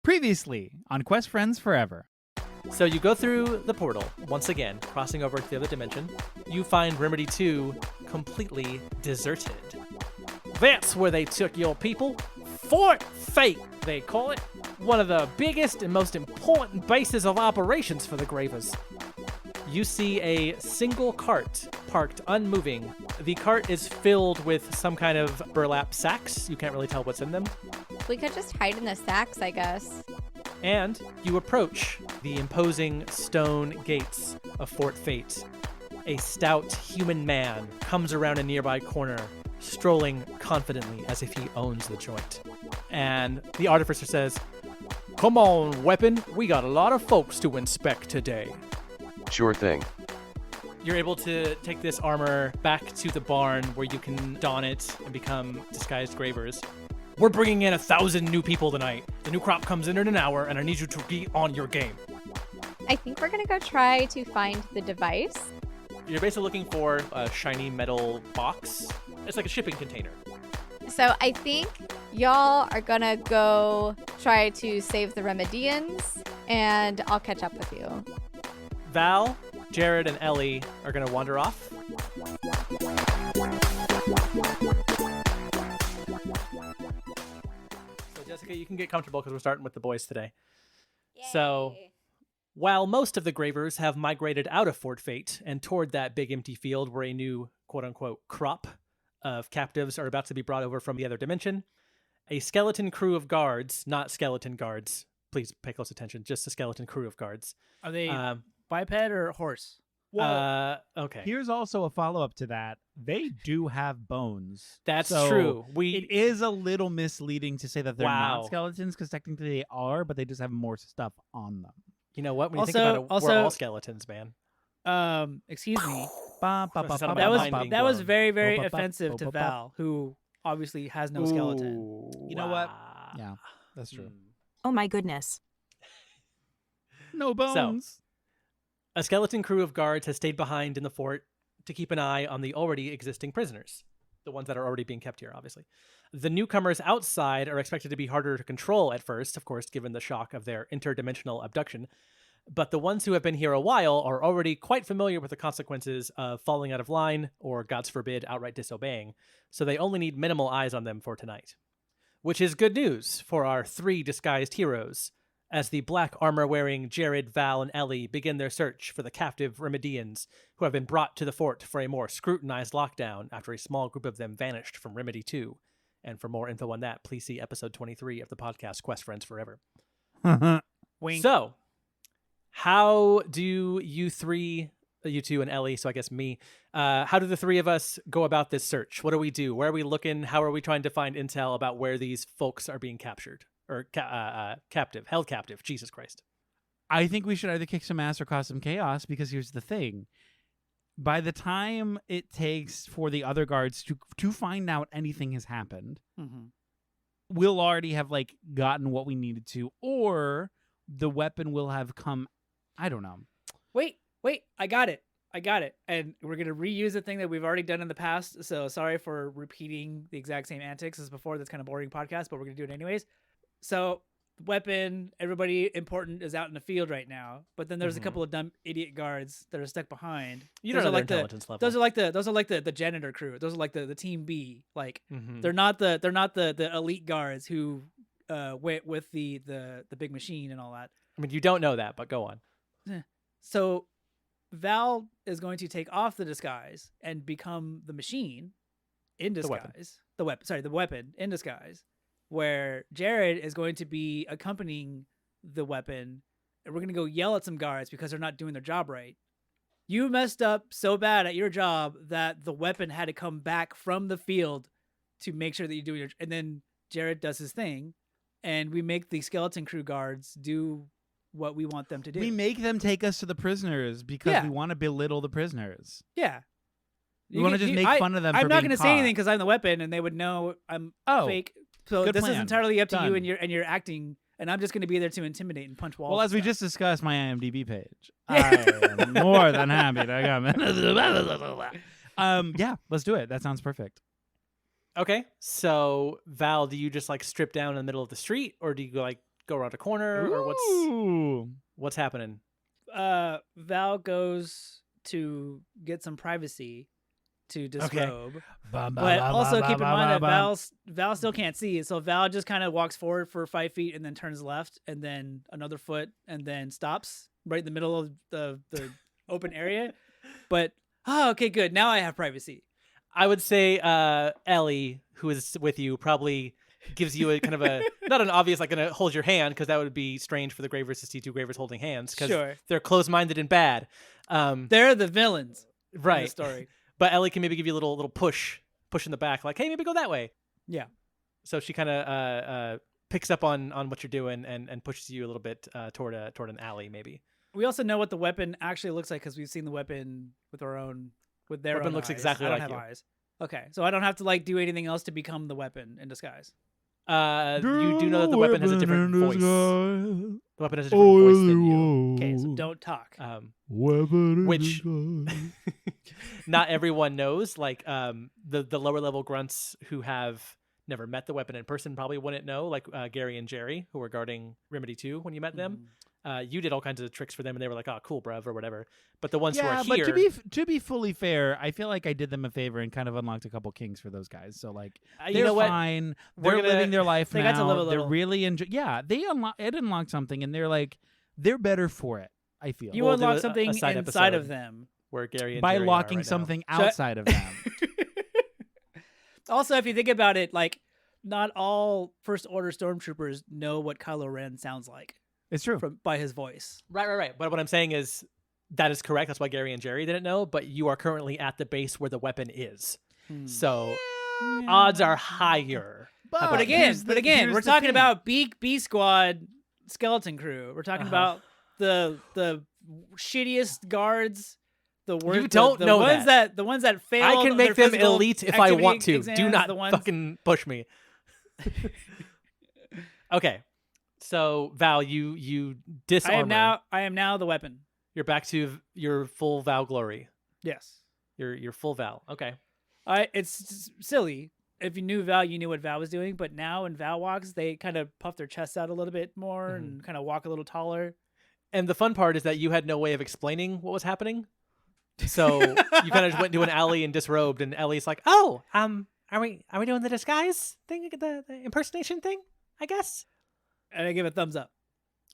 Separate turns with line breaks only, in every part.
Previously on Quest Friends Forever.
So you go through the portal, once again, crossing over to the other dimension. You find Remedy 2 completely deserted. That's where they took your people. Fort Fate, they call it. One of the biggest and most important bases of operations for the Gravers. You see a single cart parked unmoving. The cart is filled with some kind of burlap sacks. You can't really tell what's in them.
We could just hide in the sacks, I guess.
And you approach the imposing stone gates of Fort Fate. A stout human man comes around a nearby corner, strolling confidently as if he owns the joint. And the artificer says, "Come on, weapon. We got a lot of folks to inspect today."
Sure thing.
You're able to take this armor back to the barn where you can don it and become disguised Gravers. We're bringing in 1,000 new people tonight. The new crop comes in an hour, and I need you to be on your game.
I think we're going to go try to find the device.
You're basically looking for a shiny metal box. It's like a shipping container.
So I think y'all are going to go try to save the Remedians, and I'll catch up with you.
Val, Jared, and Ellie are going to wander off. So Jessica, you can get comfortable because we're starting with the boys today.
Yay.
So while most of the Gravers have migrated out of Fort Fate and toward that big empty field where a new quote-unquote crop of captives are about to be brought over from the other dimension, a skeleton crew of guards, not skeleton guards, please pay close attention, just a skeleton crew of guards.
Are they biped or horse?
Well,
okay.
Here's also a follow-up to that. They do have bones.
That's
So
true.
It is a little misleading to say that they're
Wow.
not skeletons, because technically they are, but they just have more stuff on them.
You know what? When you think
Also-
about it, we're
also-
all skeletons, man.
Excuse me.
Ba, ba, ba,
That
ba,
That
ba,
was
mind
ba,
being
that was
blown.
very, very
Bo, ba, ba,
offensive
bo,
to
ba, ba.
Val, who obviously has no skeleton.
Ooh,
You know what?
wow.
Yeah, that's true.
Oh my goodness.
No bones.
A skeleton crew of guards has stayed behind in the fort to keep an eye on the already existing prisoners, the ones that are already being kept here, obviously. The newcomers outside are expected to be harder to control at first, of course, given the shock of their interdimensional abduction. But the ones who have been here a while are already quite familiar with the consequences of falling out of line or, God forbid, outright disobeying, so they only need minimal eyes on them for tonight. Which is good news for our 3 disguised heroes, as the black armor-wearing Jared, Val, and Ellie begin their search for the captive Remedians who have been brought to the fort for a more scrutinized lockdown after a small group of them vanished from Remedy 2. And for more info on that, please see episode 23 of the podcast Quest Friends Forever.
Wink.
So, how do you 3, you 2 and Ellie, so I guess me, how do the 3 of us go about this search? What do we do? Where are we looking? How are we trying to find intel about where these folks are being captured? Or held captive. Jesus Christ.
I think we should either kick some ass or cause some chaos, because here's the thing. By the time it takes for the other guards to find out anything has happened, we'll already have gotten what we needed to, or the weapon will have come. I don't know.
Wait, I got it. And we're going to reuse the thing that we've already done in the past. So sorry for repeating the exact same antics as before. That's kind of boring podcast, but we're going to do it anyways. So weapon, everybody important is out in the field right now. But then there's a couple of dumb idiot guards that are stuck behind.
You don't know their intelligence level.
Those are like the janitor crew. Those are like the team B. They're not the elite guards who went with the big machine and all that.
I mean, you don't know that, but go on.
So Val is going to take off the disguise and become the machine in disguise. The weapon in disguise. Where Jared is going to be accompanying the weapon, and we're going to go yell at some guards because they're not doing their job right. You messed up so bad at your job that the weapon had to come back from the field to make sure that you're doing your... And then Jared does his thing, and we make the skeleton crew guards do what we want them to do.
We make them take us to the prisoners because we want to belittle the prisoners.
Yeah.
We want to just make fun of them.
I'm
for
not
going to
say anything because I'm the weapon, and they would know I'm fake. So
good
this
plan.
is entirely up to you
Done.
and your acting, and I'm just going to be there to intimidate and punch walls.
Well, as
and
we just discussed, my IMDb page. I am more than happy to come. Yeah, let's do it. That sounds perfect.
Okay, so Val, do you just strip down in the middle of the street, or do you go around a corner, or what's happening?
Val goes to get some privacy to disrobe. But also keep in mind that Val still can't see, so Val just kind of walks forward for 5 feet and then turns left and then another foot and then stops right in the middle of the open area. But okay, good. Now I have privacy.
I would say Ellie, who is with you, probably gives you a kind of a not an obvious like gonna hold your hand, because that would be strange for the Gravers to see two Gravers holding hands, because they're closed-minded and bad.
They're the villains,
right?
In the story.
But Ellie can maybe give you a little push in the back, like, hey, maybe go that way.
Yeah.
So she kind of picks up on what you're doing and pushes you a little bit toward an alley, maybe.
We also know what the weapon actually looks like because we've seen the weapon with their
weapon
own
looks
eyes.
exactly
I don't
like
have
you.
eyes. Okay, so I don't have to like do anything else to become the weapon in disguise.
You do know that the weapon has a different voice. The weapon has a different voice than you.
Okay, so don't talk.
Which not everyone knows. Like the lower level grunts who have never met the weapon in person probably wouldn't know. Like Gary and Jerry, who were guarding Remedy 2 when you met them. You did all kinds of tricks for them, and they were like, "Oh, cool, bruv," or whatever. But the ones who are here,
but to be fully fair, I feel like I did them a favor and kind of unlocked a couple kinks for those guys. So like, they're fine. They're living their life now.
Got to live a
they're
little.
really Yeah, it unlocked something, and they're better for it. I feel
You unlock something inside of them
where Gary and
by
Jerry
locking
are right
something outside of them.
Also, if you think about it, like not all First Order stormtroopers know what Kylo Ren sounds like.
It's true.
By his voice.
Right. But what I'm saying is that is correct. That's why Gary and Jerry didn't know, but you are currently at the base where the weapon is. So odds are higher.
But again, we're talking about B Squad skeleton crew. We're talking about the shittiest guards. The worst.
You don't know
ones that the ones that fail.
I can make them elite if I want to.
Exams,
do not
ones...
fucking push me. Okay. So Val, you disarm.
I am now the weapon.
You're back to your full Val glory.
Yes.
Your full Val. Okay.
It's silly. If you knew Val, you knew what Val was doing. But now when Val walks, they kind of puff their chests out a little bit more and kind of walk a little taller.
And the fun part is that you had no way of explaining what was happening. So you kind of just went into an alley and disrobed, and Ellie's like, "Oh, are we doing the disguise thing, the impersonation thing? I guess."
And I give a thumbs up.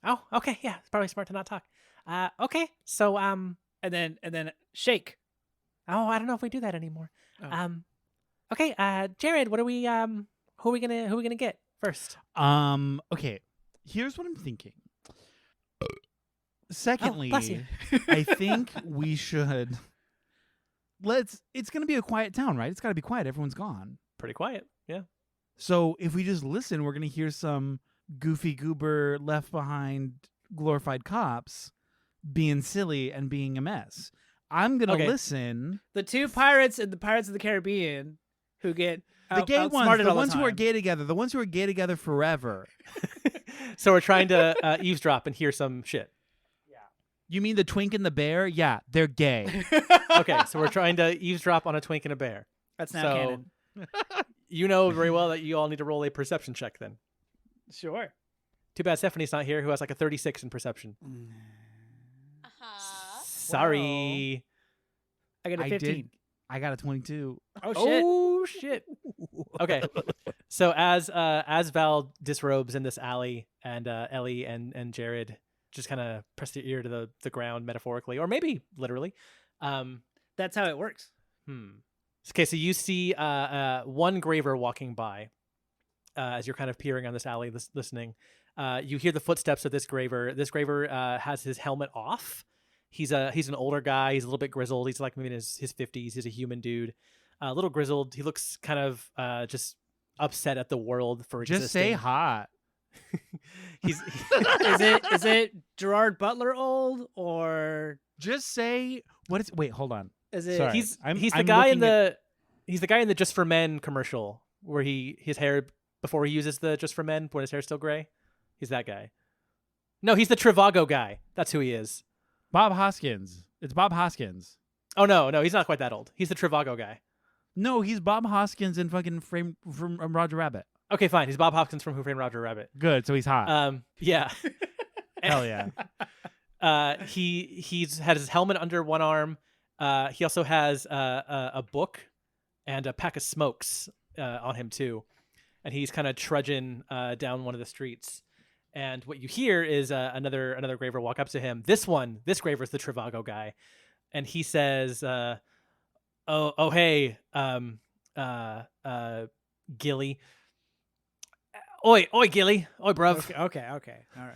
Oh, okay, yeah, it's probably smart to not talk. Okay, so
and then shake.
Oh, I don't know if we do that anymore.
Oh.
Okay, Jared, what are we who are we gonna get first?
Okay, here's what I'm thinking. Secondly,
bless you.
I think we should it's gonna be a quiet town, right? It's gotta be quiet. Everyone's gone.
Pretty quiet, yeah.
So if we just listen, we're gonna hear some goofy goober left behind glorified cops being silly and being a mess. I'm gonna listen.
The two pirates in the Pirates of the Caribbean who get
the gay ones, the ones who are gay together, the ones who are gay together forever.
So we're trying to eavesdrop and hear some shit.
Yeah. You mean the twink and the bear? Yeah, they're gay.
Okay, so we're trying to eavesdrop on a twink and a bear.
That's now canon.
You know very well that you all need to roll a perception check then.
Sure.
Too bad Stephanie's not here, who has like a 36 in perception. Sorry.
I got a 15.
I got a 22.
Oh shit.
Okay. So as Val disrobes in this alley, and Ellie and Jared just kind of press their ear to the ground, metaphorically, or maybe literally.
That's how it works.
Okay, so you see one Graver walking by as you're kind of peering on this alley, listening. You hear the footsteps of this Graver. This Graver has his helmet off. He's an older guy. He's a little bit grizzled. He's like maybe in his 50s. He's a human dude. A little grizzled. He looks kind of just upset at the world for existing.
Just say hot.
Is
it Gerard Butler old, or
just say what is? Wait, hold on.
Is it?
Sorry.
He's the guy in the Just for Men commercial where his hair before he uses the Just for Men when his hair's still gray. He's that guy. No, he's the Trivago guy. That's who he is.
Bob Hoskins. It's Bob Hoskins.
Oh no, he's not quite that old. He's the Trivago guy.
No, he's Bob Hoskins in fucking Frame from Roger Rabbit.
Okay, fine. He's Bob Hoskins from Who Framed Roger Rabbit.
Good. So he's hot.
Yeah.
Hell yeah.
He's had his helmet under one arm. He also has a book and a pack of smokes on him too, and he's kind of trudging down one of the streets. And what you hear is another graver walk up to him. This graver is the Trivago guy, and he says, "Oh hey, Gilly. Oi, Gilly. Oi, bruv.
Okay. All right.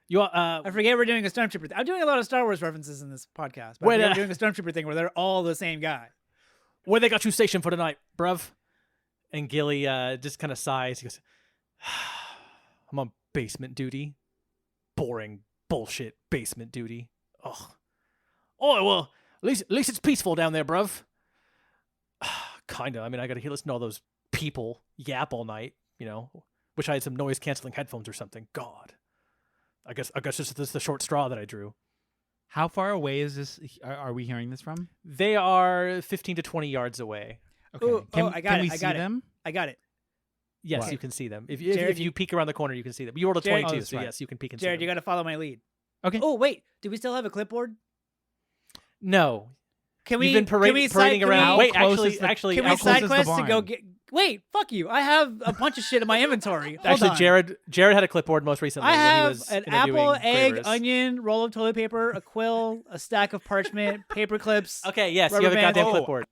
You
I forget we're doing a Stormtrooper thing. I'm doing a lot of Star Wars references in this podcast, but
Wait,
we're doing a Stormtrooper thing where they're all the same guy.
where they got you stationed for tonight, bruv?" And Gilly just kind of sighs. He goes, "I'm on basement duty. Boring bullshit basement duty. Ugh. Oh, well, at least it's peaceful down there, bruv." Kinda. I mean, I gotta listen to all those people yap all night, you know. Wish I had some noise-canceling headphones or something. God. I guess this is the short straw that I drew.
How far away is this? Are we hearing this from?
They are 15 to 20 yards away.
Okay.
Ooh,
can
I got
can
it,
we
I
see
got it.
them?
I got it.
Yes,
What?
you can see them. If
Jared,
you peek around the corner, you can see them. You rolled a
Jared-
22,
that's
so
right.
yes, you can peek and see
Jared,
them.
you got to follow my lead.
Okay.
Oh, wait. Do we still have a clipboard?
No.
Can we?
You've been
can we
parading around.
we-
Wait,
How close is
actually,
Can we
how close
side
is the
quest to go
barn?
get? Wait, fuck you! I have a bunch of shit in my inventory. Hold
actually,
on.
Jared had a clipboard most recently.
I
when he
have
was
an
interviewing
apple, egg,
gravers.
onion, roll of toilet paper, a quill, a stack of parchment, paper clips.
Okay, yes, you
rubber
have a
bands.
goddamn
Oh.
clipboard.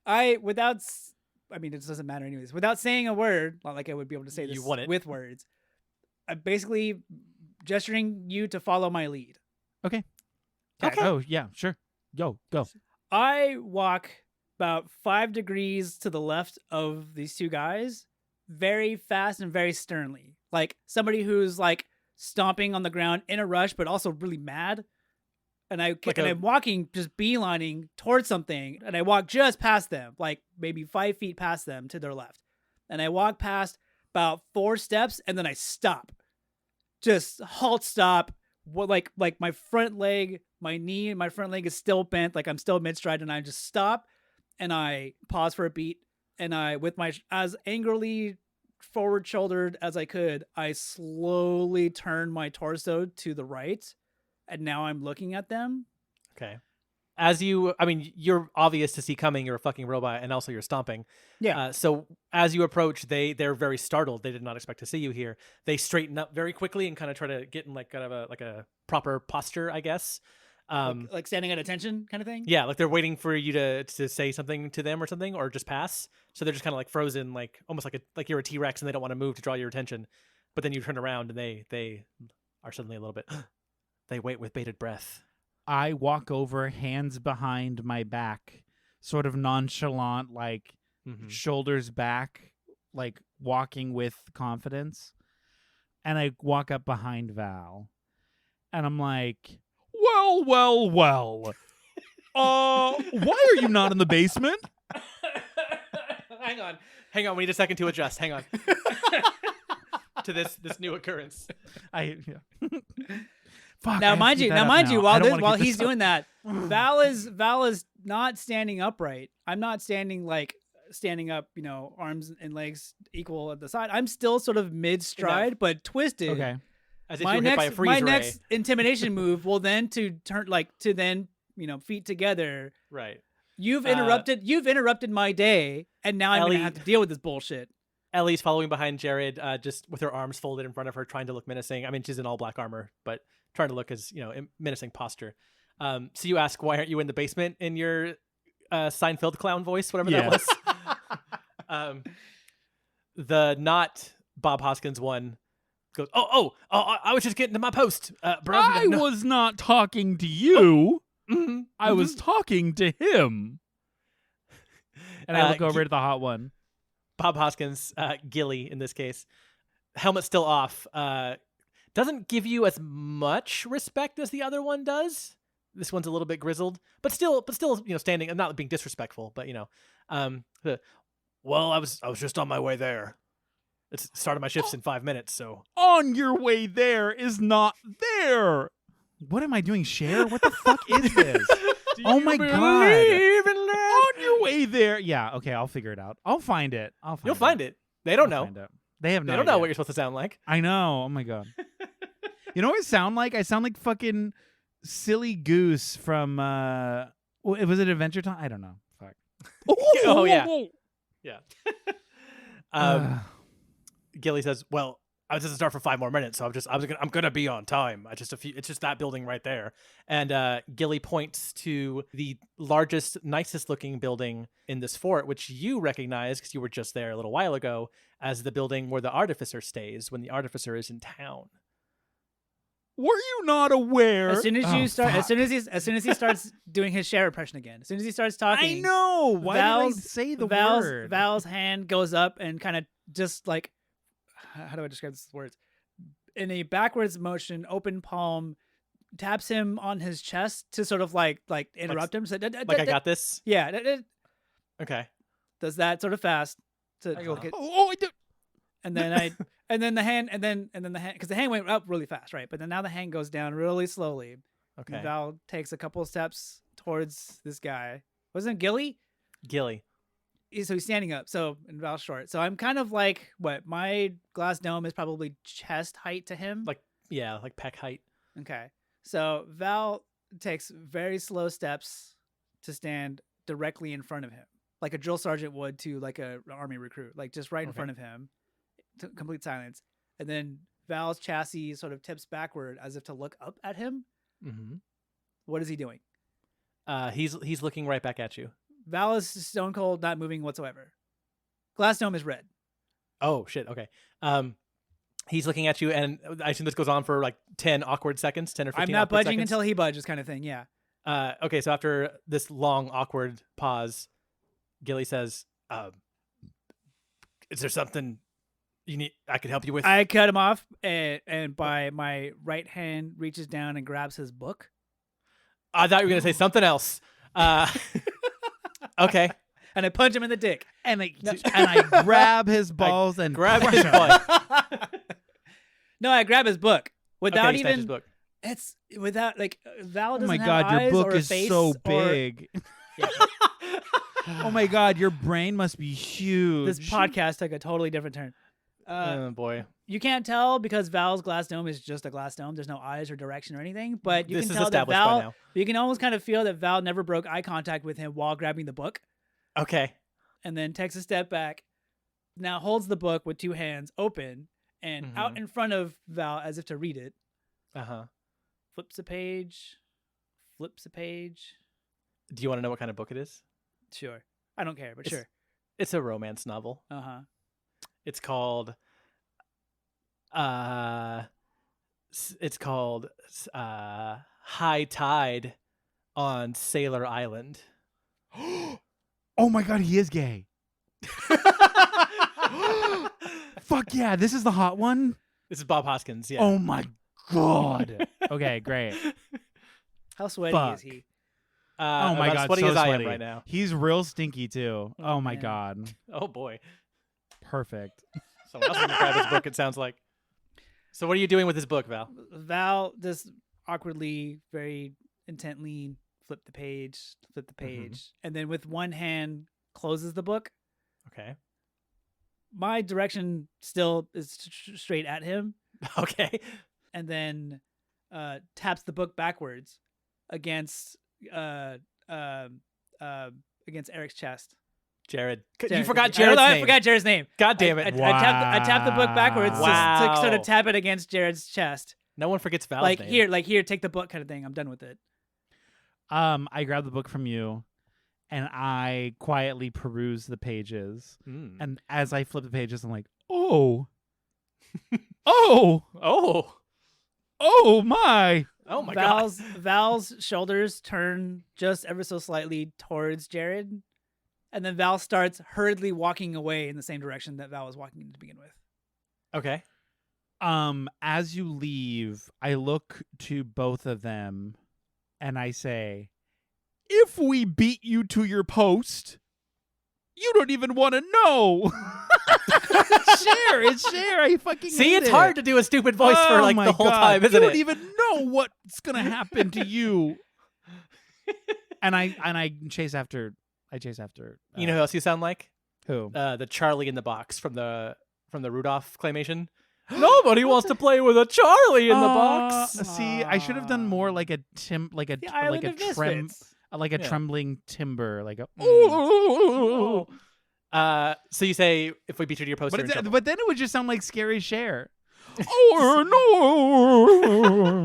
I mean, it doesn't matter anyways. Without saying a word, not like I would be able to say this
You won it.
with words. I'm basically gesturing you to follow my lead.
Okay.
Okay.
Oh yeah, sure. Go.
I walk about 5 degrees to the left of these two guys, very fast and very sternly. Like somebody who's like stomping on the ground in a rush, but also really mad. And I'm walking, just beelining towards something, and I walk just past them, like maybe 5 feet past them to their left. And I walk past about 4 steps, and then I stop. Just halt, stop. What, like my front leg, my knee, and my front leg is still bent, like I'm still mid stride, and I just stop, and I pause for a beat, and I, with my as angrily forward shouldered as I could, I slowly turn my torso to the right. And now I'm looking at them.
Okay. You're obvious to see coming. You're a fucking robot, and also you're stomping.
Yeah.
So as you approach, they're very startled. They did not expect to see you here. They straighten up very quickly and kind of try to get in like kind of a proper posture, I guess.
Like standing at attention kind of thing?
Yeah, like they're waiting for you to say something to them or something, or just pass. So they're just kind of like frozen, like almost like you're a T-Rex and they don't want to move to draw your attention. But then you turn around and they are suddenly a little bit. They wait with bated breath.
I walk over, hands behind my back, sort of nonchalant, like shoulders back, like walking with confidence. And I walk up behind Val, and I'm like, well. Why are you not in the basement?
Hang on. We need a second to adjust. Hang on. To this new occurrence.
Fuck,
Now,
I have
mind
to
you,
keep that up now. I
while
don't wanna
while
keep
he's
this up.
doing that, Val is not standing upright. I'm not standing up, arms and legs equal at the side. I'm still sort of mid stride, but twisted.
Okay.
As if you were hit by a freeze
my
ray.
next intimidation move will then feet together.
Right.
You've interrupted my day, and now I'm
Ellie-
gonna have to deal with this bullshit.
Ellie's following behind Jared, just with her arms folded in front of her, trying to look menacing. I mean, she's in all black armor, but trying to look as menacing posture. So you ask, why aren't you in the basement in your Seinfeld clown voice, whatever that was? The not Bob Hoskins one goes, oh, I was just getting to my post, bro.
I was not talking to you. I was talking to him. And I look over to the hot one.
Bob Hoskins, Gilly in this case, helmet still off, doesn't give you as much respect as the other one does. This one's a little bit grizzled, but still, standing. I'm not being disrespectful, but well, I was just on my way there. It's started my shifts in 5 minutes, so
On your way there is not there. What am I doing, Cher? What the fuck is this? Oh my god. On your way there. Yeah, okay, I'll figure it out. I'll find it.
You'll find it. They don't know.
Find it. They have no
They don't know
idea.
what you're supposed to sound like.
I know. Oh my god. You know what I sound like? I sound like fucking silly goose from was it Adventure Time? I don't know. Fuck.
Oh, yeah. Yeah. Gilly says, "Well, I was just start for 5 more minutes, so I'm gonna be on time. It's just that building right there." And Gilly points to the largest, nicest looking building in this fort, which you recognize because you were just there a little while ago, as the building where the artificer stays when the artificer is in town.
Were you not aware?
As soon as you start,
fuck.
as soon as he starts doing his share impression again, as soon as he starts talking,
I know. Why did I
Val's-
say the
Val's
word?
Val's hand goes up and kind of just like, how do I describe this words? In a backwards motion, open palm, taps him on his chest to sort of like interrupt him. So,
Like, I got this.
Yeah,
Okay.
does that sort of fast. To
I go,
get-
I do.
and then and then the hand, because the hand went up really fast, right? But then now the hand goes down really slowly.
Okay.
And Val takes a couple steps towards this guy. Wasn't it Gilly?
Gilly.
So he's standing up. So and Val's short. So I'm kind of like my glass dome is probably chest height to him.
Like peck height.
Okay. So Val takes very slow steps to stand directly in front of him, like a drill sergeant would to like a army recruit, like just right in
Okay.
front of him. Complete silence. And then Val's chassis sort of tips backward as if to look up at him.
Mm-hmm.
What is he doing?
He's looking right back at you.
Val is stone cold, not moving whatsoever. Glass dome is red.
Oh shit. Okay. He's looking at you, and I assume this goes on for like 10 awkward seconds, 10 or 15.
I'm not
awkward
budging
seconds.
until he budges, kind of thing. Yeah.
Okay, so after this long, awkward pause, Gilly says, "Is there something you need? I could help you with?"
I cut him off, and by my right hand reaches down and grabs his book.
I thought you were gonna say something else. Okay.
And I punch him in the dick.
And I grab his balls and
Grab
crush
his
him.
butt.
No, I grab his book without
Okay, he snatches
even.
book.
It's without like Val
Oh
doesn't
my
have
god, your
eyes
book
or a
is
face
so
or-
big. Oh my god, your brain must be huge.
This podcast took a totally different turn.
Oh boy.
You can't tell because Val's glass dome is just a glass dome. There's no eyes or direction or anything. But you
This
can
is
tell that
established by
Val.
now.
You can almost kind of feel that Val never broke eye contact with him while grabbing the book,
Okay.
and then takes a step back. Now holds the book with two hands open and out in front of Val as if to read it.
Uh-huh.
Flips a page. Flips a page.
Do you want to know what kind of book it is?
Sure. I don't care, but
It's-
sure.
It's a romance novel.
Uh-huh.
It's called High Tide on Sailor Island.
Oh my god, he is gay. Fuck yeah, this is the hot one?
This is Bob Hoskins, yeah.
Oh my god. Okay, great.
How sweaty
Fuck.
is he?
Oh my
about
god,
as sweaty
so
as I am
sweaty.
right now.
He's real stinky too.
Oh,
Oh my
man.
god.
Oh boy.
Perfect.
Someone else is gonna grab his book, it sounds like. So what are you doing with this book, Val?
Val just awkwardly, very intently flip the page, and then with one hand closes the book.
Okay.
My direction still is straight at him,
Okay.
and then taps the book backwards against Eric's chest.
Jared. You
Jared,
forgot
I don't
Jared's
know,
name.
I forgot Jared's name.
God damn it.
I tapped the book backwards to sort
Wow.
of tap it against Jared's chest.
No one forgets Val's
Like
name.
here, take the book kind of thing. I'm done with it.
I grab the book from you and I quietly peruse the pages.
Mm.
And as I flip the pages, I'm like, oh. Oh.
Oh.
Oh my.
Oh my god.
Val's shoulders turn just ever so slightly towards Jared, and then Val starts hurriedly walking away in the same direction that Val was walking in to begin with.
Okay.
As you leave, I look to both of them and I say, if we beat you to your post, you don't even want to know. Share. I fucking
See,
hate
it's
it.
hard to do a stupid voice for
Oh
like
my
the whole
God.
time, isn't
you
it?
don't even know what's gonna happen to you. and I chase after.
You know who else you sound like?
Who?
The Charlie in the Box from the from the Rudolph claymation. Nobody wants to play with a Charlie in the box.
See, I should have done more like a
The Island of Misfits.
like a trembling timber, like a.
So you say if we beat you to your post,
But then it would just sound like Scary Cher. Oh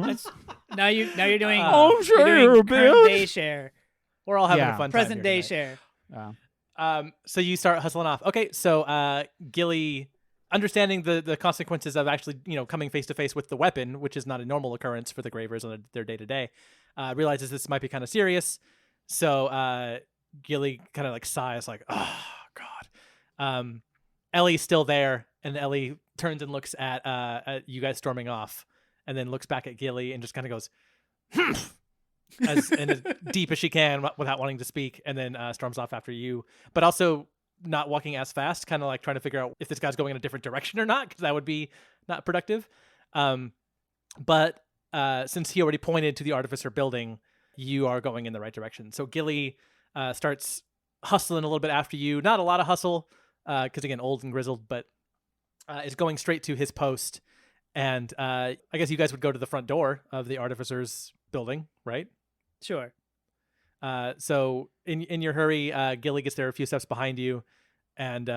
no!
Now you're doing.
Share,
current day share.
We're all having a fun time.
Present day
tonight.
share.
So you start hustling off. Okay, so Gilly, understanding the consequences of actually coming face to face with the weapon, which is not a normal occurrence for the Gravers on their day to day, realizes this might be kind of serious. So Gilly kind of like sighs, like, oh god. Ellie's still there, and Ellie turns and looks at you guys storming off, and then looks back at Gilly and just kind of goes, as deep as she can without wanting to speak, and then storms off after you, but also not walking as fast, kind of like trying to figure out if this guy's going in a different direction or not, because that would be not productive. But since he already pointed to the Artificer building, you are going in the right direction. So Gilly starts hustling a little bit after you. Not a lot of hustle, because again, old and grizzled, but is going straight to his post. And I guess you guys would go to the front door of the Artificer's building, right?
Sure.
So in your hurry, Gilly gets there a few steps behind you, and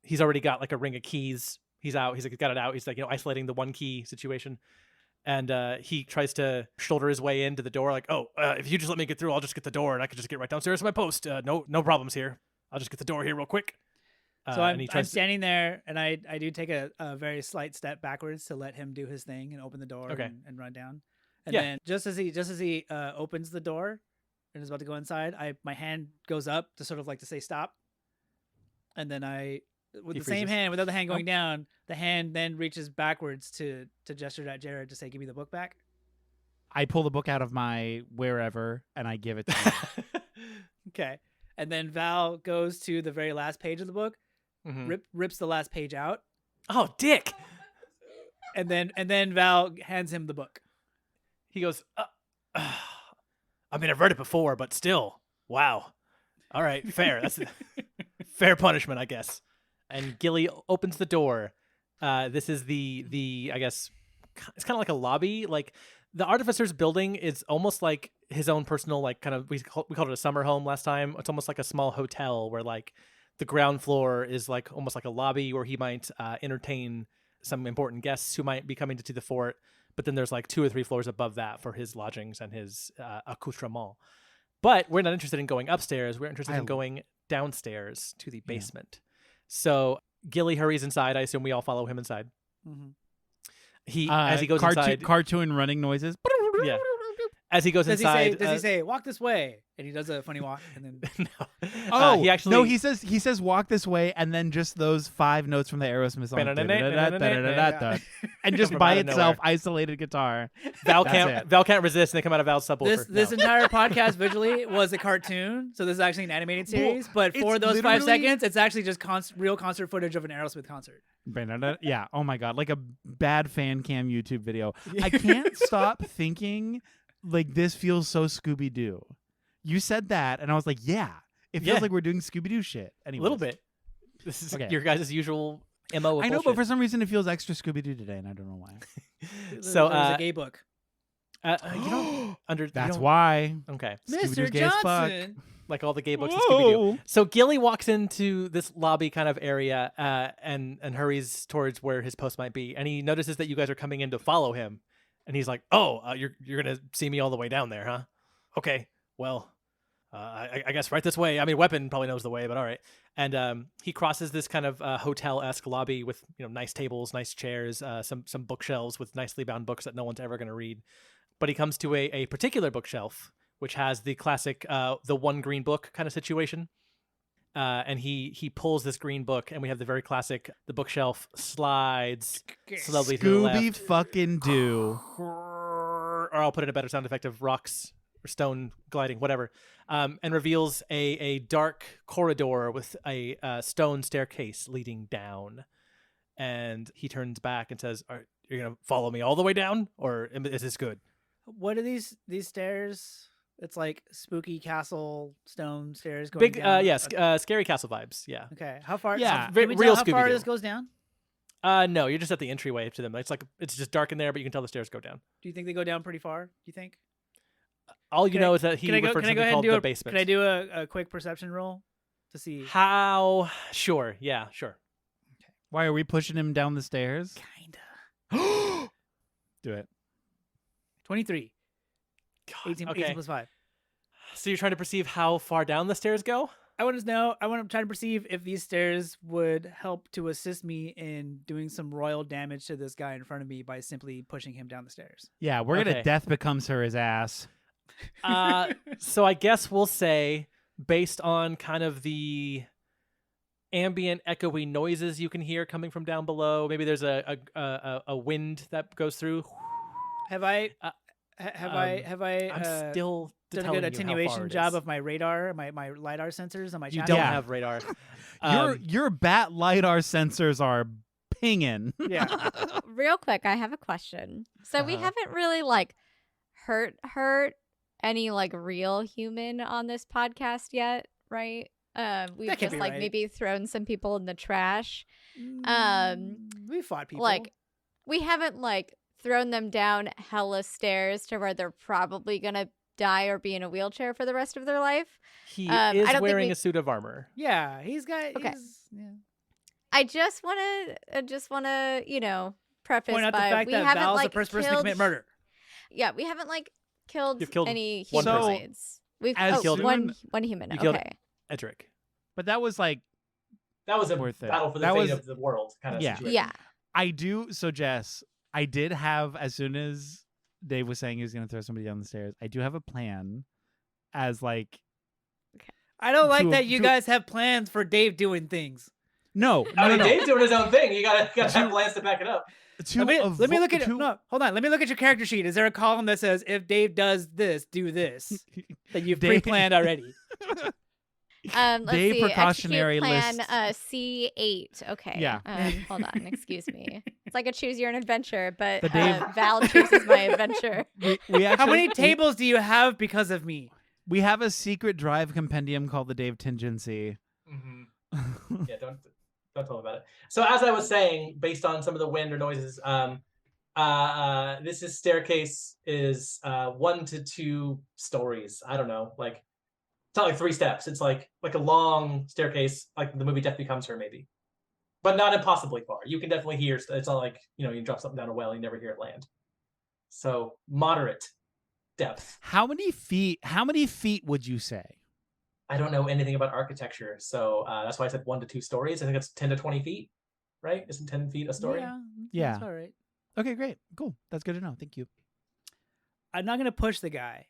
he's already got like a ring of keys. He's out. He's like, got it out. He's like, isolating the one key situation. And he tries to shoulder his way into the door, like, if you just let me get through, I'll just get the door, and I can just get right downstairs to my post. No problems here. I'll just get the door here real quick.
So I'm standing there, and I do take a very slight step backwards to let him do his thing and open the door and run down. And then just as he opens the door and is about to go inside, my hand goes up to sort of like to say stop. And then with the same hand, without the hand going down, the hand then reaches backwards to gesture at Jared to say, give me the book back.
I pull the book out of my wherever and I give it to you.
Okay. And then Val goes to the very last page of the book, rips the last page out.
Oh, dick.
And then Val hands him the book.
He goes, I mean, I've read it before, but still, wow. All right, fair. That's fair punishment, I guess. And Gilly opens the door. This is the I guess, it's kind of like a lobby. Like the Artificer's building is almost like his own personal, like kind of, we called it a summer home last time. It's almost like a small hotel where like the ground floor is like almost like a lobby where he might entertain some important guests who might be coming to the fort. But then there's like 2 or 3 floors above that for his lodgings and his accoutrement. But we're not interested in going upstairs. We're interested in going downstairs to the basement. So Gilly hurries inside. I assume we all follow him inside. Mm-hmm. As he goes inside,
cartoon running noises.
Yeah. As he goes inside,
does he say walk this way? And he does a funny walk, and then
no. He says walk this way, and then just those 5 notes from the Aerosmith song, and just by itself, isolated guitar.
Val can't resist, and they come out of Val's subwoofer.
This entire podcast visually was a cartoon, so this is actually an animated series. But for those 5 seconds, it's actually just real concert footage of an Aerosmith concert.
Yeah. Oh my god, like a bad fan cam YouTube video. I can't stop thinking. Like, this feels so Scooby-Doo. You said that, and I was like, yeah. It feels like we're doing Scooby-Doo shit. Anyways.
A little bit. This is your guys' usual MO of
I know,
bullshit.
but for some reason it feels extra Scooby-Doo today, and I don't know why.
So there's a gay book.
That's why.
Okay.
Mr. Johnson.
Like all the gay books in Scooby-Doo. So Gilly walks into this lobby kind of area and hurries towards where his post might be. And he notices that you guys are coming in to follow him. And he's like, you're going to see me all the way down there, huh? Okay, well, I guess right this way. I mean, Weapon probably knows the way, but all right. And he crosses this kind of hotel-esque lobby with nice tables, nice chairs, some bookshelves with nicely bound books that no one's ever going to read. But he comes to a particular bookshelf, which has the classic the one green book kind of situation. And he pulls this green book, and we have the very classic, the bookshelf slides slowly to the left.
Scooby fucking Doo.
Or I'll put in a better sound effect of rocks or stone gliding, whatever. And reveals a dark corridor with a stone staircase leading down. And he turns back and says, "Are you going to follow me all the way down? Or is this good?"
What are these stairs? It's like spooky castle stone stairs going down.
Scary castle vibes. Yeah.
Okay. How far?
Yeah.
Can we
Real
tell how far
Scooby-Doo.
this goes down?
No, you're just at the entryway to them. It's just dark in there, but you can tell the stairs go down.
Do you think they go down pretty far? Do you think?
All you know is that he
Can I go
referred to
ahead
something
and
called
do
the
a
basement.
Can I do a quick perception roll to see?
How? Sure. Yeah, sure.
Why are we pushing him down the stairs?
Kinda.
Do it.
23.
God,
18,
okay.
18 plus 5.
So you're trying to perceive how far down the stairs go?
I want to try to perceive if these stairs would help to assist me in doing some royal damage to this guy in front of me by simply pushing him down the stairs.
Yeah, we're
Okay.
gonna death becomes her his ass.
So I guess we'll say, based on kind of the ambient echoey noises you can hear coming from down below, maybe there's a wind that goes through.
Have I I'm
I'm still
done a
telling
good
you how far
attenuation
it
job
is.
of my radar, my LiDAR sensors on my
You
chassis?
don't
Yeah.
have radar.
Your bat lidar sensors are pinging.
Yeah.
Real quick, I have a question. So we
Uh-huh.
haven't really like hurt any like real human on this podcast yet, right? We've
That can't
just
be
like
right.
maybe thrown some people in the trash.
We fought people.
Like we haven't like thrown them down hella stairs to where they're probably gonna die or be in a wheelchair for the rest of their life.
He
I
is
don't think
wearing
we-
a suit of armor.
yeah, he's got.
Okay.
Yeah.
I just wanna, preface
Point out the
by
fact
we
that
haven't
Val's
like
the first person to
killed.
commit murder.
Yeah, we haven't like killed,
You've killed
any
one
person.
humanoids. We've
As
killed
soon-
one human.
You killed
Okay.
Edric.
But that was like
That was a
Worth it.
battle for the
That
fate
was-
of the world kind of
Yeah.
situation.
Yeah.
I do. So Jess, I did have, as soon as Dave was saying he was going to throw somebody down the stairs, I do have a plan as like,
I don't like
To-
that you
to-
guys have plans for Dave doing things.
no,
I mean,
no.
Dave's doing his own thing. You gotta have plans to back it up.
To
Let me look at
to-
no. Hold on. Let me look at your character sheet. Is there a column that says if Dave does this, do this that you've
Dave-
pre-planned already?
Let's
Dave
see.
precautionary
Execute
list.
plan C8. Okay.
Yeah.
Hold on. Excuse me. It's like a choose your own adventure, but
The Dave-
Val chooses my adventure.
we actually,
How many tables do you have because of me?
We have a secret drive compendium called the Dave Tingency.
Mm-hmm. Yeah, don't tell them about it. So as I was saying, based on some of the wind or noises, this staircase is 1 to 2 stories. I don't know, like it's not like 3 steps. It's like a long staircase, like the movie Death Becomes Her, maybe, but not impossibly far. You can definitely hear. It's not like you drop something down a well, you never hear it land. So moderate depth.
How many feet would you say?
I don't know anything about architecture, so that's why I said 1 to 2 stories. I think it's 10 to 20 feet, right? Isn't 10 feet a story?
Yeah.
That's all right.
Okay, great. Cool. That's good to know. Thank you.
I'm not gonna push the guy.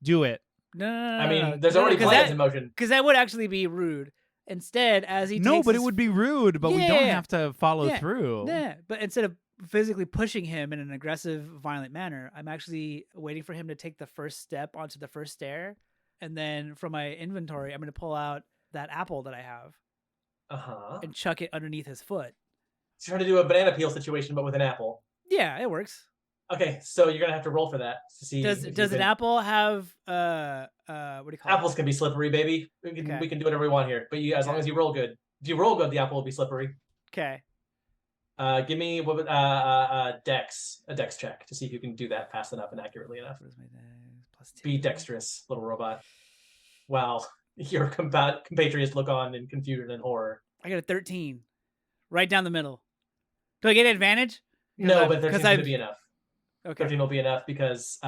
Do it.
No.
I mean, there's already plans in motion.
because that would actually be rude. Instead, as he
No,
takes
but
his
it would be rude, but we don't
Yeah.
have to follow
Yeah.
through.
Yeah, but instead of physically pushing him in an aggressive, violent manner, I'm actually waiting for him to take the first step onto the first stair, and then from my inventory, I'm going to pull out that apple that I have and chuck it underneath his foot.
Trying to do a banana peel situation, but with an apple.
Yeah, it works.
Okay, so you're gonna have to roll for that to see.
Does
if you
an
can-
apple have what do you call
Apples can be slippery, baby. We can
Okay.
do whatever we want here, but as long as you roll good. If you roll good, the apple will be slippery.
it? Okay.
Give me dex check to see if you can do that fast enough and accurately enough.
What is my dex? Plus 2.
Be dexterous, little robot. Wow, your compatriots look on in confusion and horror.
I got a 13, right down the middle. Do I get advantage?
No, but 13
because
is going to be enough.
Okay.
13 will be enough because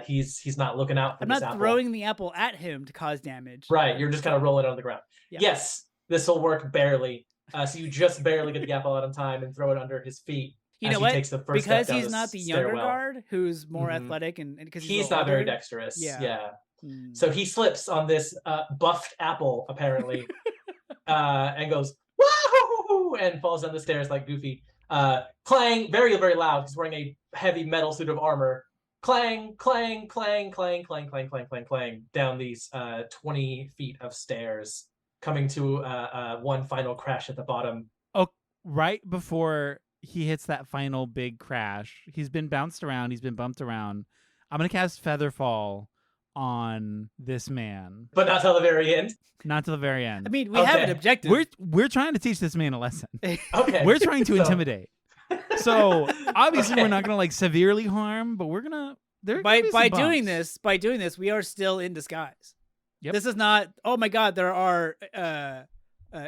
he's not looking out for
I'm
this
not
apple.
throwing the apple at him to cause damage.
Right, you're just kind of rolling it on the ground.
Yeah.
Yes, this will work barely. So you just barely get the apple out on time and throw it under his feet.
You
as
know
he
what?
takes the first
Because
step down
he's not the
the
younger
stairwell.
guard who's more
Mhm.
athletic and because
He's not very dexterous.
Yeah.
Yeah.
Hmm.
So he slips on this buffed apple, apparently, and goes, wahoo! And falls down the stairs like Goofy. Clang, very, very loud. He's wearing a heavy metal suit of armor. Clang, clang, clang, clang, clang, clang, clang, clang, clang, down these 20 feet of stairs, coming to one final crash at the bottom.
Right before he hits that final big crash, he's been bounced around, he's been bumped around. I'm going to cast Featherfall on this man.
But not till the very end.
Not to the very end.
I mean, we have an
Okay.
objective.
We're trying to teach this man a lesson.
Okay.
We're trying to
So-
intimidate. So obviously we're not gonna like severely harm, but we're gonna
by
some
doing
bumps.
this, we are still in disguise.
Yep.
This is not, oh my god, there are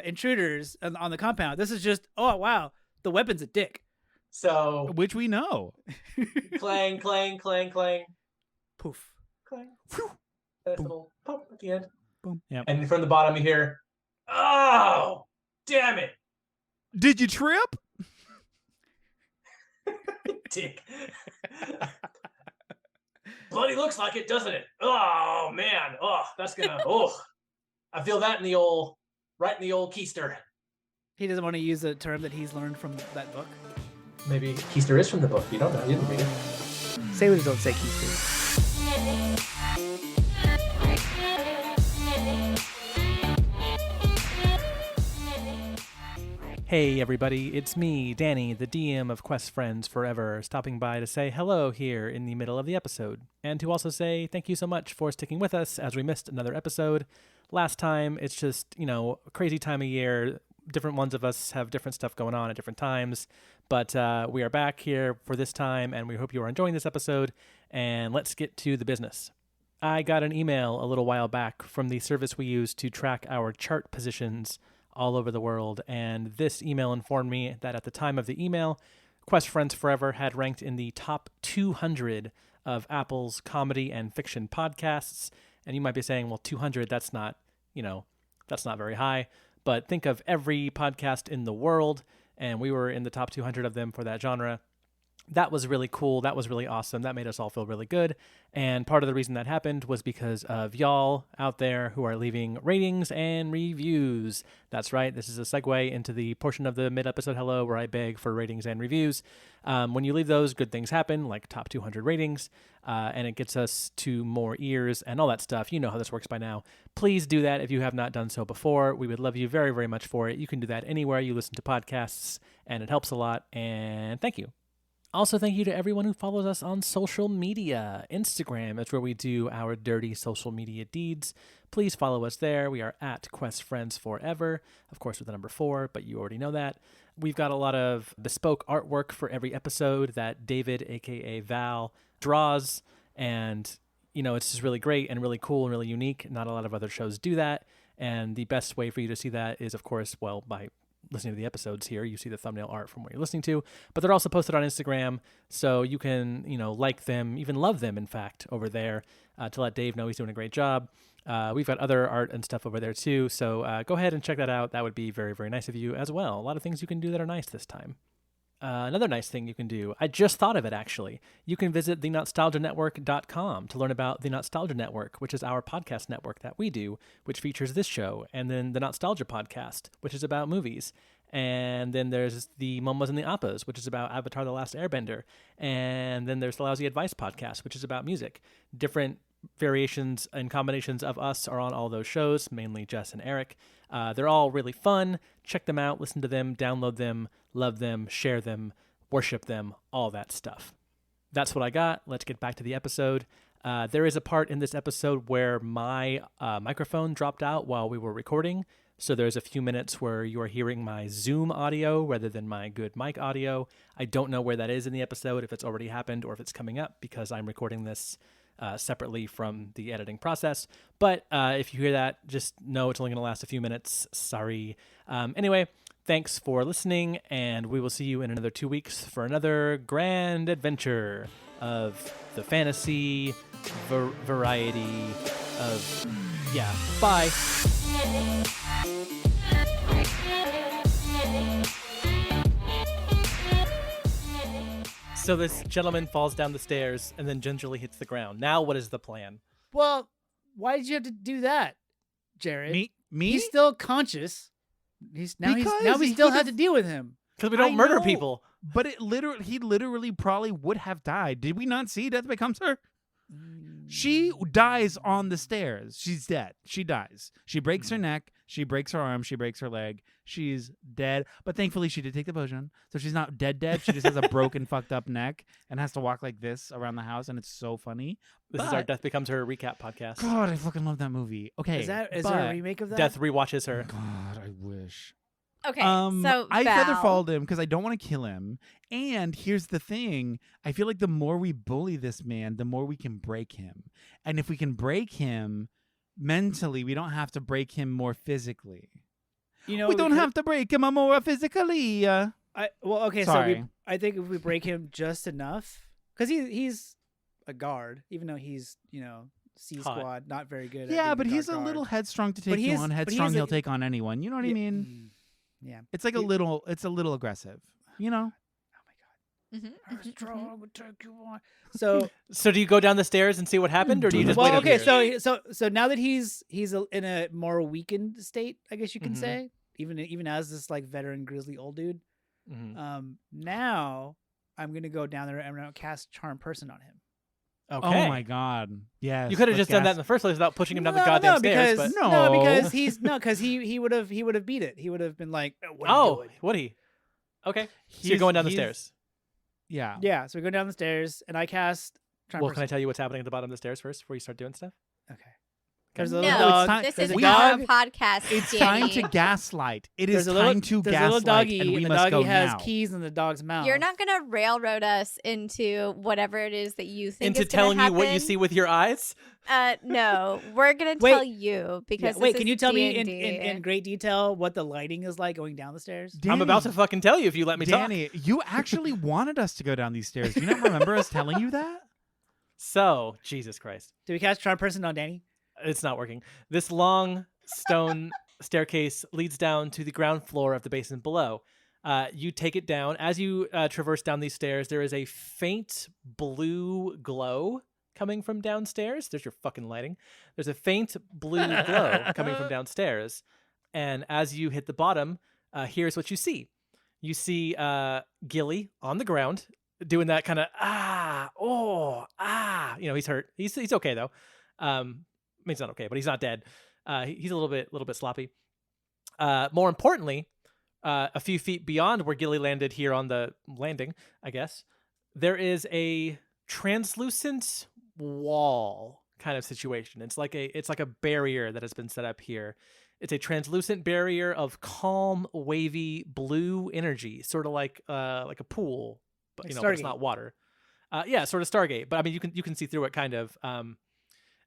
intruders on the compound. This is just, oh wow, the weapon's a dick.
So
Which we know.
clang, clang, clang, clang,
Poof.
clang.
Phew.
Nice
Boom.
little pump at the end.
Boom. Yep.
And from the bottom you hear, "Oh, damn it,
Did you trip?
dick." Bloody looks like it, doesn't it? Oh man, oh that's gonna. Oh, I feel that right in the old keister.
He doesn't want to use a term that he's learned from that book.
Maybe keister is from the book. You don't know. You didn't read it.
Say what you don't say, Keith.
Hey everybody, it's me, Danny, the DM of Quest Friends Forever, stopping by to say hello here in the middle of the episode, and to also say thank you so much for sticking with us as we missed another episode. Last time, it's just, a crazy time of year. Different ones of us have different stuff going on at different times, but we are back here for this time, and we hope you are enjoying this episode, and let's get to the business. I got an email a little while back from the service we use to track our chart positions all over the world, and this email informed me that at the time of the email, Quest Friends Forever had ranked in the top 200 of Apple's comedy and fiction podcasts. And you might be saying, well, 200, that's not very high. But think of every podcast in the world, and we were in the top 200 of them for that genre. That was really cool. That was really awesome. That made us all feel really good. And part of the reason that happened was because of y'all out there who are leaving ratings and reviews. That's right. This is a segue into the portion of the mid-episode hello where I beg for ratings and reviews. When you leave those, good things happen, like top 200 ratings, and it gets us to more ears and all that stuff. You know how this works by now. Please do that if you have not done so before. We would love you very, very much for it. You can do that anywhere you listen to podcasts, and it helps a lot. And thank you. Also, thank you to everyone who follows us on social media. Instagram is where we do our dirty social media deeds. Please follow us there. We are at Quest Friends Forever, of course with the number 4, but you already know that. We've got a lot of bespoke artwork for every episode that David, aka Val, draws, and it's just really great and really cool and really unique. Not a lot of other shows do that, and the best way for you to see that is, of course, by listening to the episodes here. You see the thumbnail art from what you're listening to, but they're also posted on Instagram, so you can, like them, even love them, in fact, over there, to let Dave know he's doing a great job. We've got other art and stuff over there too, so go ahead and check that out. That would be very, very nice of you as well. A lot of things you can do that are nice this time. Another nice thing you can do, I just thought of it actually. You can visit thenostalgianetwork.com to learn about the Nostalgia Network, which is our podcast network that we do, which features this show, and then the Nostalgia Podcast, which is about movies. And then there's the Momos and the Appas, which is about Avatar: The Last Airbender. And then there's the Lousy Advice Podcast, which is about music. Different variations and combinations of us are on all those shows, mainly Jess and Eric. They're all really fun. Check them out, listen to them, download them, love them, share them, worship them, all that stuff. That's what I got. Let's get back to the episode. There is a part in this episode where my microphone dropped out while we were recording. So there's a few minutes where you are hearing my Zoom audio rather than my good mic audio. I don't know where that is in the episode, if it's already happened or if it's coming up, because I'm recording this separately from the editing process. But if you hear that, just know it's only going to last a few minutes. Sorry. Anyway, thanks for listening, and we will see you in another 2 weeks for another grand adventure of the fantasy variety of... Yeah, bye. So this gentleman falls down the stairs and then gingerly hits the ground. Now what is the plan?
Well, why did you have to do that, Jared?
Me?
He's still conscious. We still have to deal with him.
Because we don't murder people.
But he literally probably would have died. Did we not see Death Becomes Her? She dies on the stairs. She's dead. She dies. She breaks her neck. She breaks her arm. She breaks her leg. She's dead. But thankfully, she did take the potion. So she's not dead. She just has a broken, fucked up neck and has to walk like this around the house. And it's so funny.
This is our Death Becomes Her recap podcast.
God, I fucking love that movie. Okay.
Is there a remake of that?
Death rewatches her.
God, I wish.
Okay, so
I
Val,
featherfalled him because I don't want to kill him. And here's the thing: I feel like the more we bully this man, the more we can break him. And if we can break him mentally, we don't have to break him more physically.
You know,
We don't have to break him more physically.
Okay,
Sorry.
so I think if we break him just enough, because he's a guard, even though he's C
Hot.
squad, not very good. at
Yeah,
being
but he's a
guard.
little headstrong to
But
take you
he's-
on.
but
Headstrong,
he's
he'll
a-
take on anyone. You know what I mean?
Yeah.
It's like it's a little aggressive. You know?
Mhm, mhm, mhm.
would take you on. So
So do you go down the stairs and see what happened, or do you just wait
well,
up
okay,
here?
so now that he's in a more weakened state, I guess you can
Mhm.
say, even as this like veteran grizzly old dude.
Mhm.
Now I'm gonna go down there and I'm gonna cast Charm Person on him.
Okay.
Oh my god. Yes.
You could have
let's
just done that
gas-
in the first place without pushing him down the goddamn stairs.
because
But
because he would have beat it. He would have been like, what are you
oh,
doing?"
would he? Okay. So you're
He's-
going down the
he's-
stairs.
Yeah.
Yeah, so we go down the stairs and I cast Charm
Well,
Person.
can I tell you what's happening at the bottom of the stairs first before you start doing stuff?
Okay. There's a
No,
little
No, it's
dog.
time-
this
there's
is
a
we
not
dog.
a podcast.
It's
Danny.
time to gaslight. It is
There's a little,
time to
there's
gaslight,
a little doggy,
and we
and the
must
doggy
go
has
now.
keys in the dog's mouth.
You're not gonna railroad us into whatever it is that you think
Into
is gonna
telling you what you
happen.
see with your eyes?
No, we're gonna
Wait.
tell you because
Wait,
this
can
is
you tell me
D&D.
in great detail what the lighting is like going down the stairs?
I'm about to fucking tell you if you let me
Danny, you actually wanted us to go down these stairs. Do you not remember us telling you that?
talk. So, Jesus Christ.
Did we cast Charm Person on Danny?
It's not working. This long stone staircase leads down to the ground floor of the basement below. You take it down. As you traverse down these stairs, there is a faint blue glow coming from downstairs. There's your fucking lighting. There's a faint blue glow coming from downstairs. And as you hit the bottom, here's what you see. You see Gilly on the ground doing that kind of he's hurt. He's okay though. I mean, he's not okay, but he's not dead. He's a little bit sloppy. More importantly, a few feet beyond where Gilly landed here on the landing, I guess, there is a translucent wall kind of situation. It's like a barrier that has been set up here. It's a translucent barrier of calm, wavy blue energy, sort of like a pool, but
Like
but it's
Stargate.
not water. Yeah, sort of Stargate. But I mean, you can see through it kind of.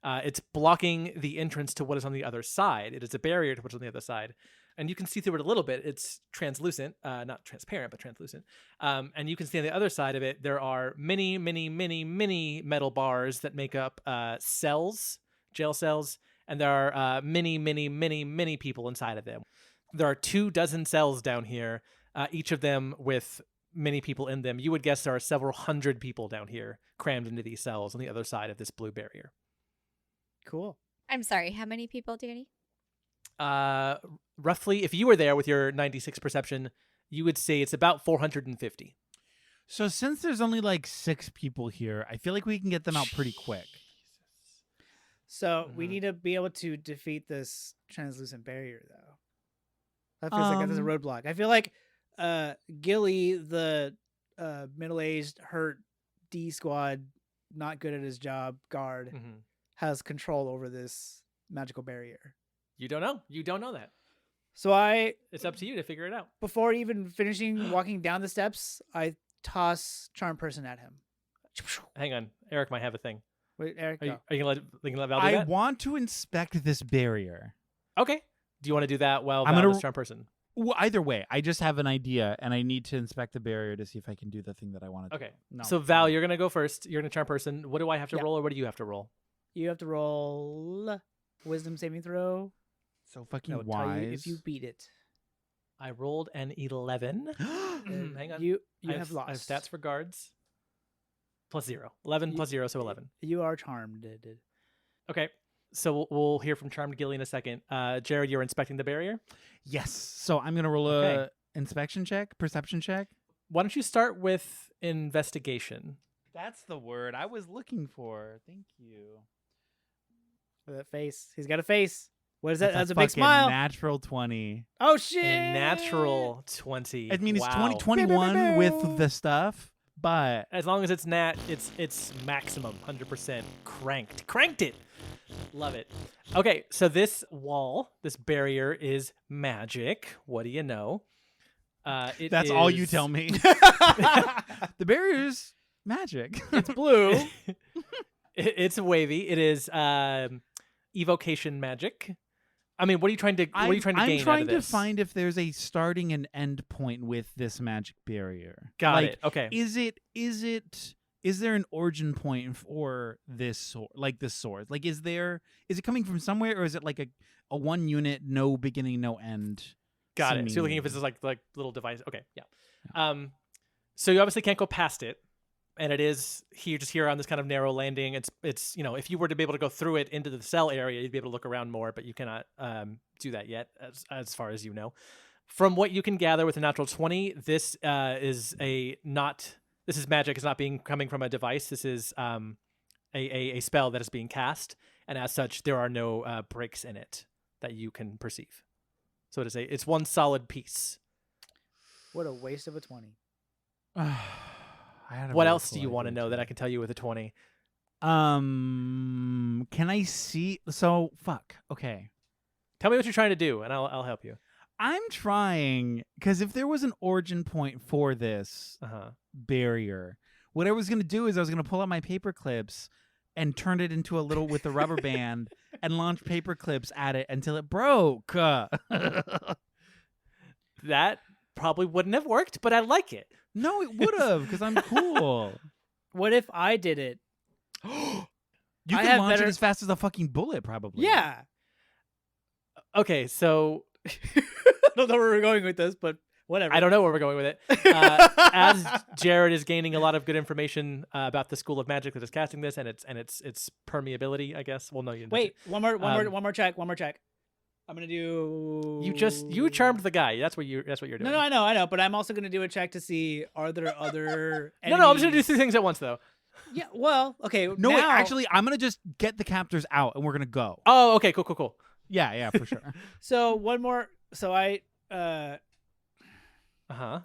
It's blocking the entrance to what is on the other side. It is a barrier to what's on the other side. And you can see through it a little bit. It's translucent, not transparent, but translucent. And you can see on the other side of it, there are many, many, many, many metal bars that make up cells, jail cells. And there are many, many, many, many people inside of them. There are 24 cells down here, each of them with many people in them. You would guess there are several hundred people down here crammed into these cells on the other side of this blue barrier.
Cool.
I'm sorry. How many people, Danny?
Roughly, if you were there with your 96 perception, you would say it's about 450.
So since there's only like 6 people here, I feel like we can get them out pretty quick.
So we
Mhm.
need to be able to defeat this translucent barrier, though. That feels like that's a roadblock. I feel like Gilly, the middle-aged, hurt D squad, not good at his job guard,
Mm-hmm.
has control over this magical barrier.
You don't know. You don't know that.
So
It's up to you to figure it out.
before even finishing walking down the steps, I toss Charm Person at him.
Hang on. Eric might have a thing.
Wait, Eric,
Are you,
go.
are you gonna let Val do
I
that?
want to inspect this barrier.
Okay. Do you want to do that while
I'm
Val
gonna-
is charm person?
Well, either way, I just have an idea, and I need to inspect the barrier to see if I can do the thing that I want to
Okay.
do. No.
So Val, you're gonna go first. You're gonna charm person. What do I have to
Yeah.
roll, or what do you have to roll?
You have to roll Wisdom saving throw.
so
I
fucking
will tell you
wise.
if you beat it.
I rolled an 11.
And
Hang on.
You
I
have lost.
I have stats for guards. Plus 0. 11
You-
plus 0, so 11.
You are charmed.
Okay. So we'll hear from Charmed Gilly in a second. Jared, you're inspecting the barrier.
Yes. So I'm gonna roll
Okay.
a inspection check, perception check.
Why don't you start with investigation?
That's the word I was looking for. Thank you.
That face. He's got a face. What is that? That's a big
fucking
smile.
Natural 20.
Oh shit!
A natural 20.
I mean, it's
Wow.
2021 with the stuff, But
As long as it's nat, it's maximum 100% cranked it. Love it. Okay, so this wall, this barrier is magic. What do you know?
that's all you
is-
tell me. The barrier's magic.
It's blue.
It's wavy. It is evocation magic. I mean, what are you trying to gain
I'm
out
trying
of
to
this?
find if there's a starting and end point with this magic barrier.
Got
Like,
it. Okay.
Is there an origin point for this sword? Like this sword? Like is it coming from somewhere, or is it like a one unit, no beginning, no end?
Got it. So you're looking if it's like little device. Okay, yeah. So you obviously can't go past it, and it is here on this kind of narrow landing. It's if you were to be able to go through it into the cell area, you'd be able to look around more, but you cannot do that yet, as far as you know. From what you can gather with a natural 20, this is this is magic. It's not coming from a device. This is a spell that is being cast, and as such, there are no breaks in it that you can perceive. So it's one solid piece.
What a waste of a 20.
What else do you want to know that I can tell you with a 20?
Can I see? So fuck. Okay.
Tell me what you're trying to do, and I'll help you.
I'm trying, because if there was an origin point for this barrier, what I was gonna do is I was gonna pull out my paper clips and turn it into a little with a rubber band and launch paper clips at it until it broke.
That probably wouldn't have worked, but I like it.
No, it would have, because I'm cool.
What if I did it?
You
I
can
have
launch
better-
it as fast as a fucking bullet, probably.
Yeah.
Okay, so
I don't know where we're going with this, but whatever.
I don't know where we're going with it. As Jared is gaining a lot of good information about the school of magic that is casting this and its permeability, I guess. Well, no, you didn't.
Wait, one more check. I'm gonna do.
You charmed the guy. That's what you're doing.
No, I know, but I'm also gonna do a check to see are there other.
No, I'm just gonna do
enemies-
2 things at once, though.
Yeah, well, okay.
No, wait,
now-
actually, I'm going to just get the captors out and we're going to go.
Oh, okay, cool.
Yeah, for sure.
So one more. So I.
Uh-huh.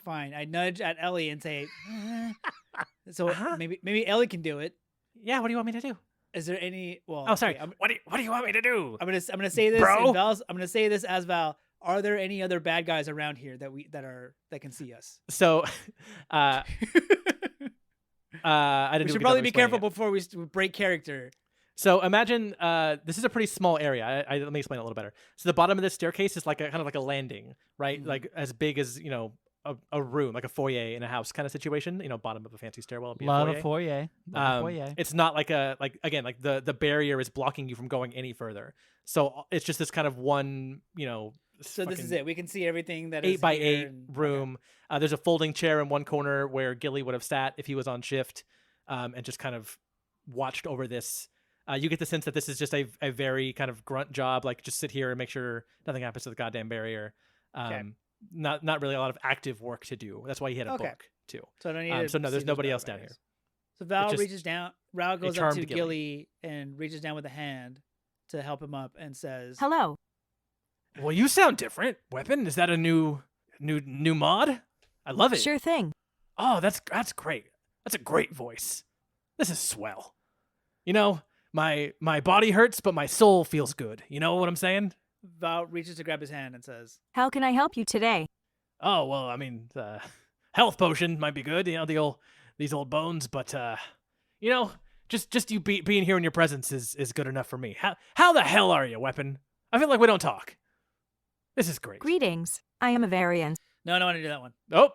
Fine. I nudge at Ellie and say. So maybe Ellie can do it.
Yeah. What do you want me to do?
Is there any? Well.
Oh, sorry.
okay,
What do you want me to do?
I'm gonna say this.
Bro?
In Val's, I'm gonna say this as Val. Are there any other bad guys around here that can see us?
So, I didn't.
We should probably be careful before we break character.
So imagine this is a pretty small area. Let me explain it a little better. So the bottom of this staircase is like kind of like a landing, right?
Mm-hmm.
Like as big as a room, like a foyer in a house kind of situation. Bottom of a fancy stairwell. Would be
Lot
a
of
foyer.
foyer.
It's not like the barrier is blocking you from going any further. So it's just this kind of one,
So this is it. We can see everything that
8
is
by
here
8
and-
room. There's a folding chair in one corner where Gilly would have sat if he was on shift, and just kind of watched over this. You get the sense that this is just a very kind of grunt job, like just sit here and make sure nothing happens to the goddamn barrier.
Okay.
Not really a lot of active work to do. That's why he had a
Okay.
book too.
So I don't need.
So no,
to
there's
see those
nobody
bad
else down
guys.
here.
So Val
just-
reaches down. Val goes up
charmed
to
Gilly.
Gilly and reaches down with a hand to help him up and says,
Hello.
Well, you sound different. Weapon, is that a new mod? I love it.
Sure thing.
Oh, that's great. That's a great voice. This is swell. My body hurts, but my soul feels good. You know what I'm saying?
Val reaches to grab his hand and says,
How can I help you today?
Oh well, I mean, the health potion might be good. These old bones, but just you being here in your presence is good enough for me. How the hell are you, Weapon? I feel like we don't talk. This is great.
Greetings. I am a variant.
"No, I don't want to do that one."
Oh,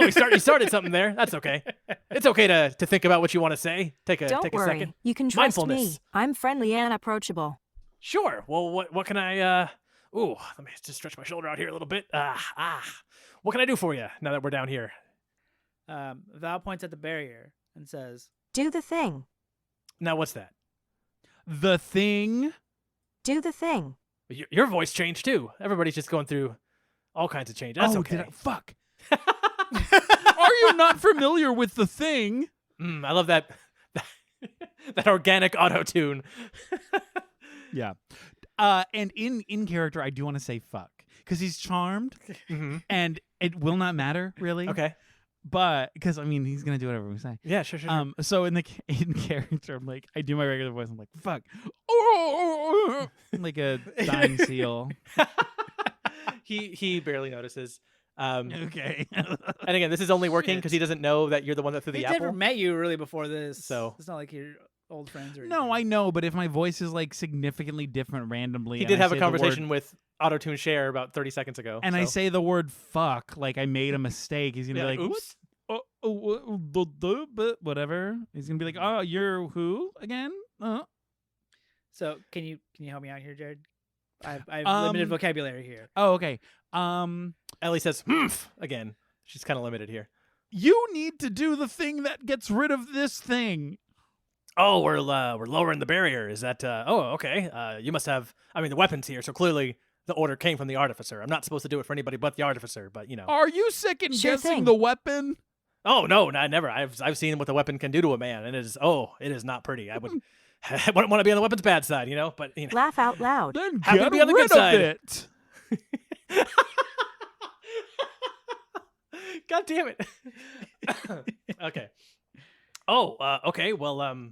you started something there. That's okay. It's okay to think about what you want to say. Take a
Don't worry.
second.
You can trust me.
Mindfulness.
I'm friendly and approachable.
Sure. Well, what can I? Ooh, let me just stretch my shoulder out here a little bit. What can I do for you now that we're down here?
Val points at the barrier and says,
Do the thing.
Now, what's that?
The thing.
Do the thing.
Your voice changed too. Everybody's just going through all kinds of change. That's okay.
Fuck. Are you not familiar with the thing?
I love that that organic auto tune.
Yeah. And in character, I do want to say fuck because he's charmed,
Mm-hmm.
and it will not matter really.
Okay.
But because I mean he's gonna do whatever we say.
Yeah, sure.
So in character, I'm like I do my regular voice. I'm like fuck, like a dying seal.
He barely notices.
Okay.
And again, this is only working because he doesn't know that you're the one that threw the
He's
apple.
never met you really before this,
So-
it's not like you're old friends or
No, I
anything.
know, but if my voice is like significantly different randomly,
He
and
did
I
have a
say the
conversation
word,
with Auto-Tune Share about 30 seconds ago.
and I
so-
say the word fuck, like I made a mistake. He's gonna
Yeah,
be like,
oops.
whatever. He's gonna be like, oh, you're who again?
So can you help me out here, Jared? I have limited vocabulary here.
Oh, okay.
Ellie says, "Humph," again. She's kind of limited here.
You need to do the thing that gets rid of this thing.
Oh, we're lowering the barrier. Is that? Oh, okay. You must have. I mean, the weapon's here, so clearly the order came from the artificer. I'm not supposed to do it for anybody but the artificer, but you know.
Are you second
Sure
guessing
thing.
the weapon?
Oh no, never. I've seen what the weapon can do to a man, and it is not pretty. I wouldn't want to be on the weapon's bad side, you know. But you know.
Laugh out loud.
Then
Happy to
get
be on the
rid
good side.
of it.
God damn it. Okay. Oh, okay. Well,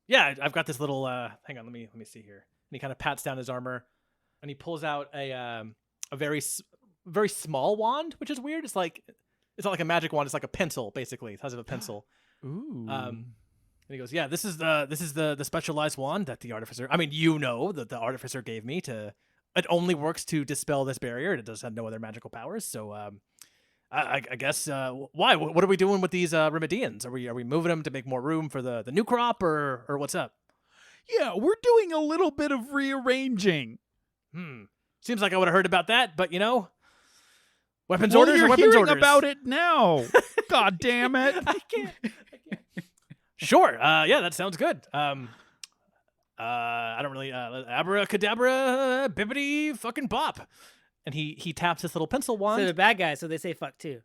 yeah, I've got this little. Hang on, let me see here. And he kind of pats down his armor, and he pulls out a very small wand, which is weird. It's not like a magic wand. It's like a pencil, basically. The size of a pencil.
Ooh.
And he goes, "Yeah, this is the specialized wand that the artificer. I mean, you know that the artificer gave me to. It only works to dispel this barrier. It does have no other magical powers. So, I guess why? What are we doing with these Remedians? Are we moving them to make more room for the new crop, or what's up?
Yeah, we're doing a little bit of rearranging.
Seems like I would have heard about that, but you know, weapons
Well,
orders
you're
are weapons
hearing
orders.
about it now. God damn it.
I can't. Sure. Yeah, that sounds good. I don't really abracadabra bibbity fucking bop. And he taps his little pencil wand.
So the bad guys, so they say fuck too.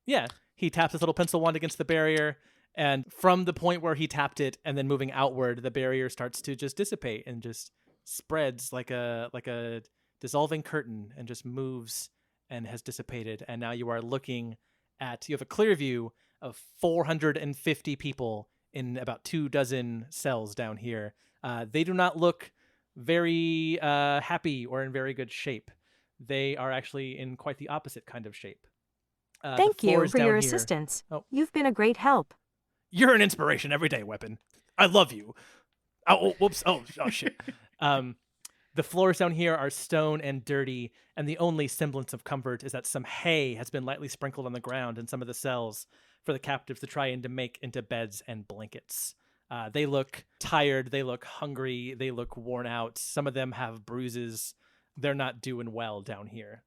Yeah, he taps his little pencil wand against the barrier, and from the point where he tapped it and then moving outward, the barrier starts to just dissipate and just spreads like a dissolving curtain and just moves and has dissipated. And now you are looking at, you have a clear view of 450 people in about 24 cells down here. They do not look very happy or in very good shape. They are actually in quite the opposite kind of shape.
Thank
the
you
floors
for
down
your
here-
assistance.
Oh.
You've been a great help.
You're an inspiration every day, Weapon. I love you. Oh, whoops. Oh, shit. The floors down here are stone and dirty, and the only semblance of comfort is that some hay has been lightly sprinkled on the ground in some of the cells for the captives to try and to make into beds and blankets. They look tired. They look hungry. They look worn out. Some of them have bruises. They're not doing well down here.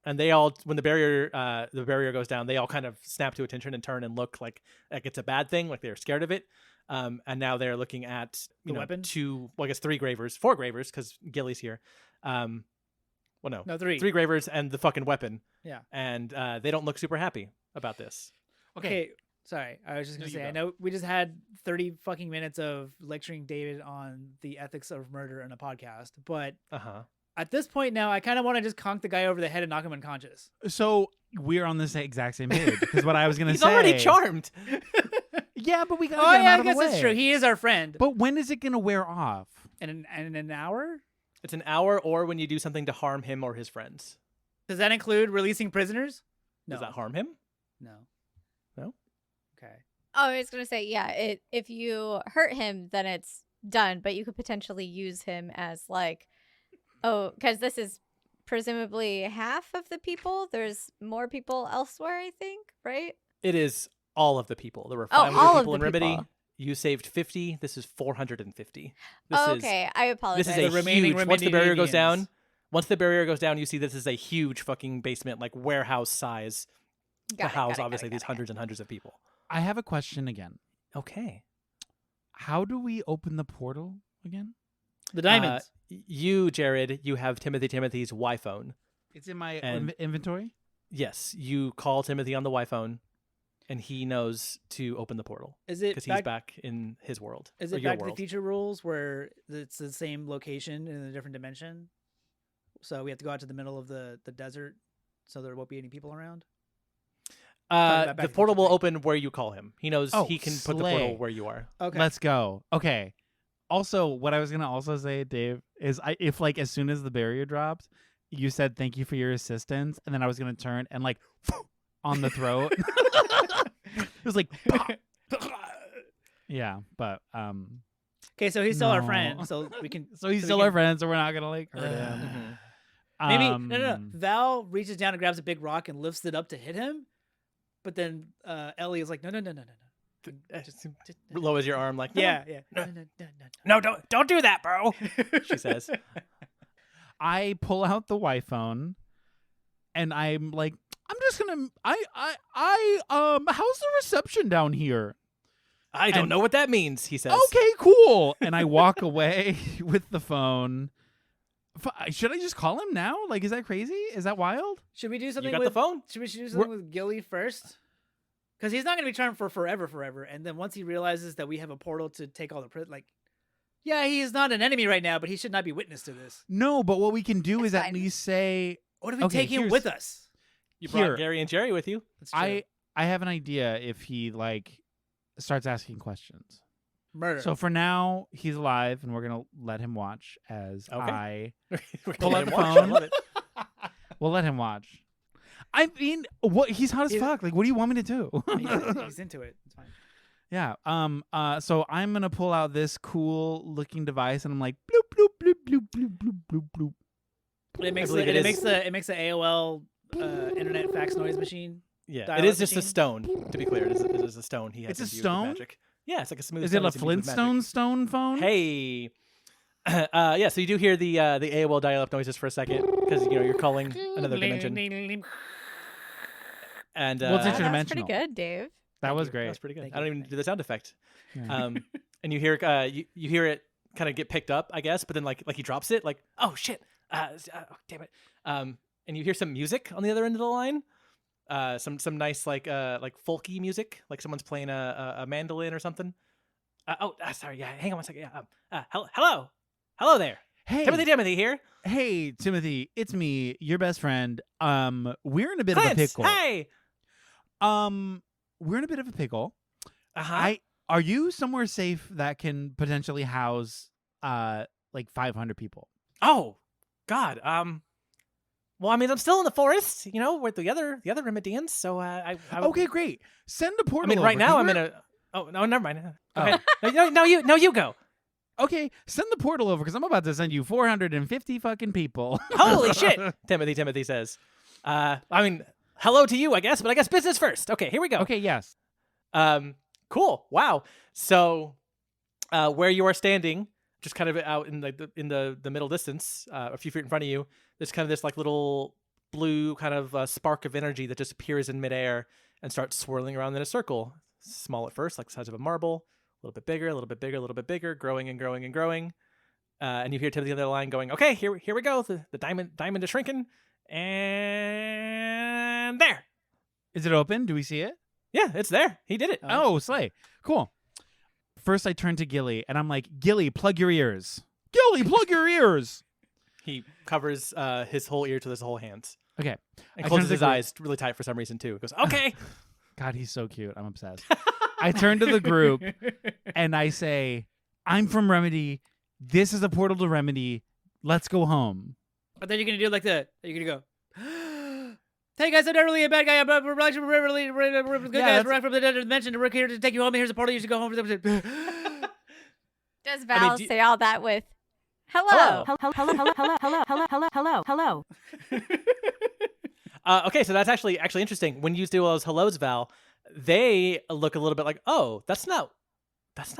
And they all, when the barrier goes down, they all kind of snap to attention and turn and look like it's a bad thing, like they're scared of it. And now they're looking at
The weapon?
I guess 4 gravers, because Gilly's here. Well, no,
3.
3 gravers and the fucking weapon.
Yeah.
And they don't look super happy about this.
Okay. Sorry, I was just gonna
No, you
say. I
go.
know we just had 30 fucking minutes of lecturing David on the ethics of murder in a podcast, but at this point now, I kind of want to just conk the guy over the head and knock him unconscious.
So we're on the exact same page. Because what I was going to
He's
say.
already charmed.
Yeah, but we got to
Oh
get him
yeah,
out
I
of the
guess that's
way.
true. He is our friend.
But when is it going to wear off?
In an hour?
It's an hour, or when you do something to harm him or his friends.
Does that include releasing prisoners? No.
Does that harm him?
No.
No?
Okay.
Oh, I was gonna say, yeah. If you hurt him, then it's done. But you could potentially use him as like, because this is presumably half of the people. There's more people elsewhere, I think, right?
It is all of the people. There were
Oh,
500
all of
people
the
in Remedy.
people.
You saved 50. This is 450. This
Oh,
is
okay, I apologize.
this is a
The remaining
huge. Once the barrier goes down,
Remedians.
you see this is a huge fucking basement, like warehouse size, to house obviously these hundreds and hundreds of people.
I have a question again.
Okay.
How do we open the portal again?
The diamonds.
You, Jared, you have Timothy's Y-phone.
It's in my
And-
inventory?
Yes, you call Timothy on the Y-phone, and he knows to open the portal
Is it
because he's back in his world.
Is
or
it
your
Back to the
world.
Future rules where it's the same location in a different dimension? So we have to go out to the middle of the desert so there won't be any people around? back
The
into
portal will
thing.
open where you call him. He knows he can put the
slay.
portal where you are.
Okay.
Let's go. Okay. Also, what I was gonna also say, Dave, is if like as soon as the barrier dropped, you said thank you for your assistance, and then I was gonna turn and like on the throat. It was like, yeah, but
Okay, so he's still our
No.
friend, so we can.
so he's
we
still
can-
our friend, so we're not gonna like hurt
Mhm.
him.
Maybe no.
Um,
Val reaches down and grabs a big rock and lifts it up to hit him, but then Ellie is like, no. Just,
Lowers your arm like,
yeah.
no, don't do that, bro. She says.
I pull out the Y-phone, and I'm like, I'm just gonna, how's the reception down here?
I don't know what that means, he says.
Okay, cool. And I walk away with the phone. Should I just call him now? Like, is that crazy? Is that wild?
Should we do something
You got
with
the phone?
Should we do something with Gilly first? Because he's not going to be charmed for forever. And then once he realizes that we have a portal to take all the yeah, he is not an enemy right now, but he should not be witness to this.
No, but what we can do
It's
is at
fine.
least say,
What if we
Okay,
take him
here's-
with us?
You brought
Here.
Gary and Jerry with you.
That's true.
I have an idea if he like starts asking questions.
Murder.
So for now, he's alive, and we're gonna let him watch as
Okay.
Pull
Pull
out the phone. We'll let him watch. I mean, what? He's hot as
He's-
fuck. Like, what do you want me to do?
he's into it. It's fine.
Yeah. So I'm gonna pull out this cool looking device, and I'm like, bloop bloop bloop bloop bloop bloop bloop bloop.
But it makes
believe
the,
it
it
is-
makes the AOL internet fax noise machine.
Yeah,
Dial-up
it is just a
machine?
stone. To be clear, it is a stone. He has
It's a
infused with
stone?
Magic. Yeah, it's like a smooth.
Is
stone
it a
that's infused with magic.
Flintstone stone phone?
Hey. Yeah, so you do hear the AOL dial-up noises for a second because you're calling another dimension. And
Well, it's
Wow,
interdimensional.
that's pretty good, Dave.
That was
That
great.
was pretty good.
Thank
I don't
you.
even do the sound effect.
Yeah.
And you hear you hear it kind of get picked up, I guess, but then like he drops it, like, oh shit, oh, damn it. And you hear some music on the other end of the line. Some nice like folky music, like someone's playing a mandolin or something. Sorry, yeah, hang on one second. Yeah, hello there,
Hey,
Timothy here.
Hey, Timothy, it's me, your best friend. We're in a bit of a
Clarence,
pickle.
hey.
We're in a bit of a pickle.
Uh-huh.
Are you somewhere safe that can potentially house like 500 people?
Oh, God. Well, I mean, I'm still in the forest, with the other Remedians. So I would-
Okay, great. Send a
I
portal.
mean, right
over,
now
'cause
I'm in
we're-
a. Oh no, never mind. Go
Oh.
ahead. No, you go.
Okay, send the portal over because I'm about to send you 450 fucking people.
Holy shit! Timothy says. I mean, hello to you, I guess, but I guess business first. Okay, here we go.
Okay, yes.
Cool. Wow. So, where you are standing, just kind of out in the middle distance, a few feet in front of you, there's kind of this like little blue kind of spark of energy that just appears in midair and starts swirling around in a circle. Small at first, like the size of a marble, a little bit bigger, a little bit bigger, a little bit bigger, growing and growing and growing. And you hear Timothy on the other line going, "Okay, here we go. The diamond is shrinking, and there.
Is it open? Do we see it?
Yeah, it's there. He did it.
Oh, slay. Cool. First, I turn to Gilly, and I'm like, Gilly, plug your ears. Gilly, plug your ears.
He covers his whole ear to his whole hands
Okay.
and
I
closes
turn to
his
the group.
eyes really tight for some reason too. He goes, "Okay."
God, he's so cute. I'm obsessed. I turn to the group, and I say, I'm from Remedy. This is a portal to Remedy. Let's go home.
But then you're gonna do like that. You're gonna go. Hey guys, I'm not really a bad guy. We're really good
Yeah,
guys. We're from the other dimension. We're here to take you home. Here's a portal. You should go home.
Does Val
do-
say all that with hello?
Hello.
Okay, so that's actually interesting. When you do those hellos, Val, they look a little bit like, "Oh, that's not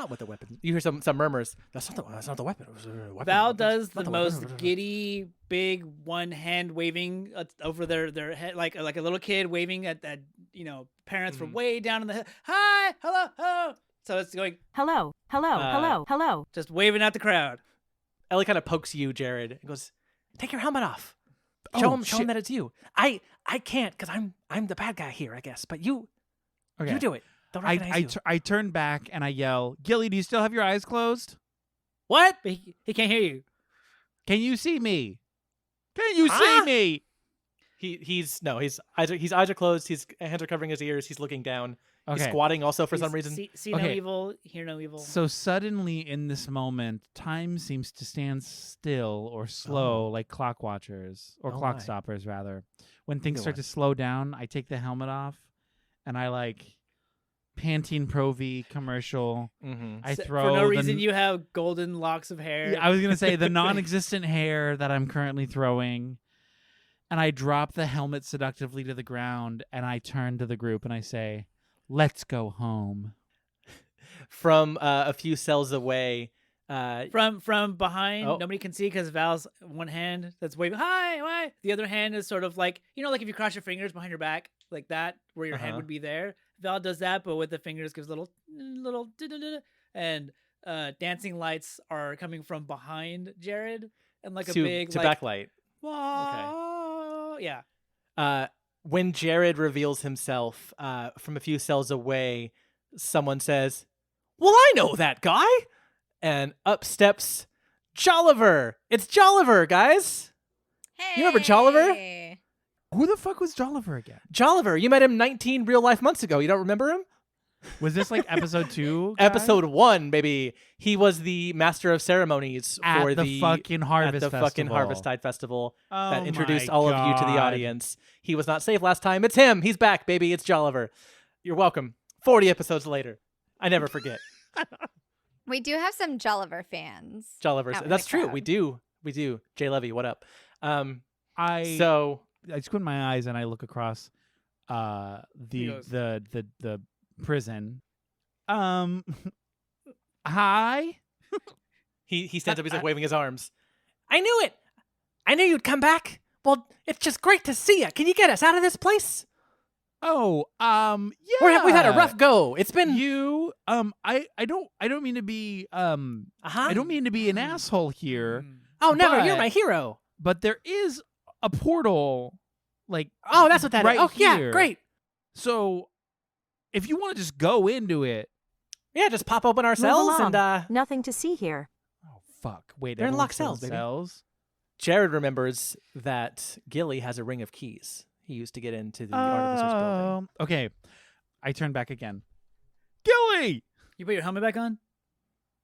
what the weapon." You hear some murmurs. That's not the weapon. It was a weapon.
Val
It's
does
not
the
weapon."
most giddy, big one hand waving over their head, like a little kid waving at parents from way down in the head. Hi, hello. So it's going
Hello.
just waving at the crowd.
Ellie kind of pokes you, Jared, and goes, "Take your helmet off. Show him
shit.
that it's you." I can't because I'm the bad guy here, I guess. But you do it. They'll recognize you.
I turn back and I yell, Gilly, do you still have your eyes closed?
What? He can't hear you.
Can you see me? Can you see
Huh?
me?
He's eyes are closed. His hands are covering his ears. He's looking down. He's
Okay.
squatting also for some reason.
See no
Okay.
evil, hear no evil.
So suddenly in this moment, time seems to stand still or slow like clock watchers or
Oh
clock
my.
stoppers rather. When things
Either
start
one.
to slow down, I take the helmet off and I like Pantene Pro V commercial.
Mm-hmm.
I
So-
throw
for no
the
reason you have golden locks of hair.
Yeah, I was gonna say the non-existent hair that I'm currently throwing, and I drop the helmet seductively to the ground, and I turn to the group and I say, "Let's go home."
From a few cells away,
From behind,
Oh.
nobody can see because Val's one hand that's waving hi. The other hand is sort of like like if you cross your fingers behind your back like that, where your hand
Uh-huh.
would be there. Val does that, but with the fingers gives little and dancing lights are coming from behind Jared and like a big
to
like
backlight.
whoa, yeah.
When Jared reveals himself from a few cells away, someone says, "Well, I know that guy," and up steps Jolliver. It's Jolliver, guys.
Hey.
You remember Jolliver?
Who the fuck was Jolliver again?
Jolliver, you met him 19 real life months ago. You don't remember him?
Was this like episode 2? guy?
Episode 1, baby. He was the master of ceremonies
At
for
the fucking Harvest
at the fucking
Festival.
Harvestide Festival
Oh
that introduced
my
all of you to the
God.
audience. He was not safe last time. It's him. He's back, baby. It's Jolliver. You're welcome. 40 episodes later. I never forget.
We do have some Jolliver fans.
Jolliver.
Out in
That's
the
true.
crowd.
We do. Jay Levy, what up?
I
So
squint my eyes and I look across
He
the
goes-
the prison. Hi.
he stands up. He's like waving his arms. I knew it. I knew you'd come back. Well, it's just great to see you. Can you get us out of this place?
Oh, yeah.
We've had a rough go. It's been
You I don't mean to be
Uh-huh.
I don't mean to be an asshole here,
Mm.
Oh, never. You're
but-
my hero.
but there is a portal like
Oh, that's what that is.
right
Oh, yeah,
here.
great.
So if you want to just go into it.
Yeah, just pop open our
Move
cells
along.
and
Nothing to see here.
Oh fuck. Wait,
They're in
everyone's
locked
still
cells, baby.
cells?
Jared remembers that Gilly has a ring of keys. He used to get into the Artificer's building.
Okay. I turn back again. Gilly!
You put your helmet back on?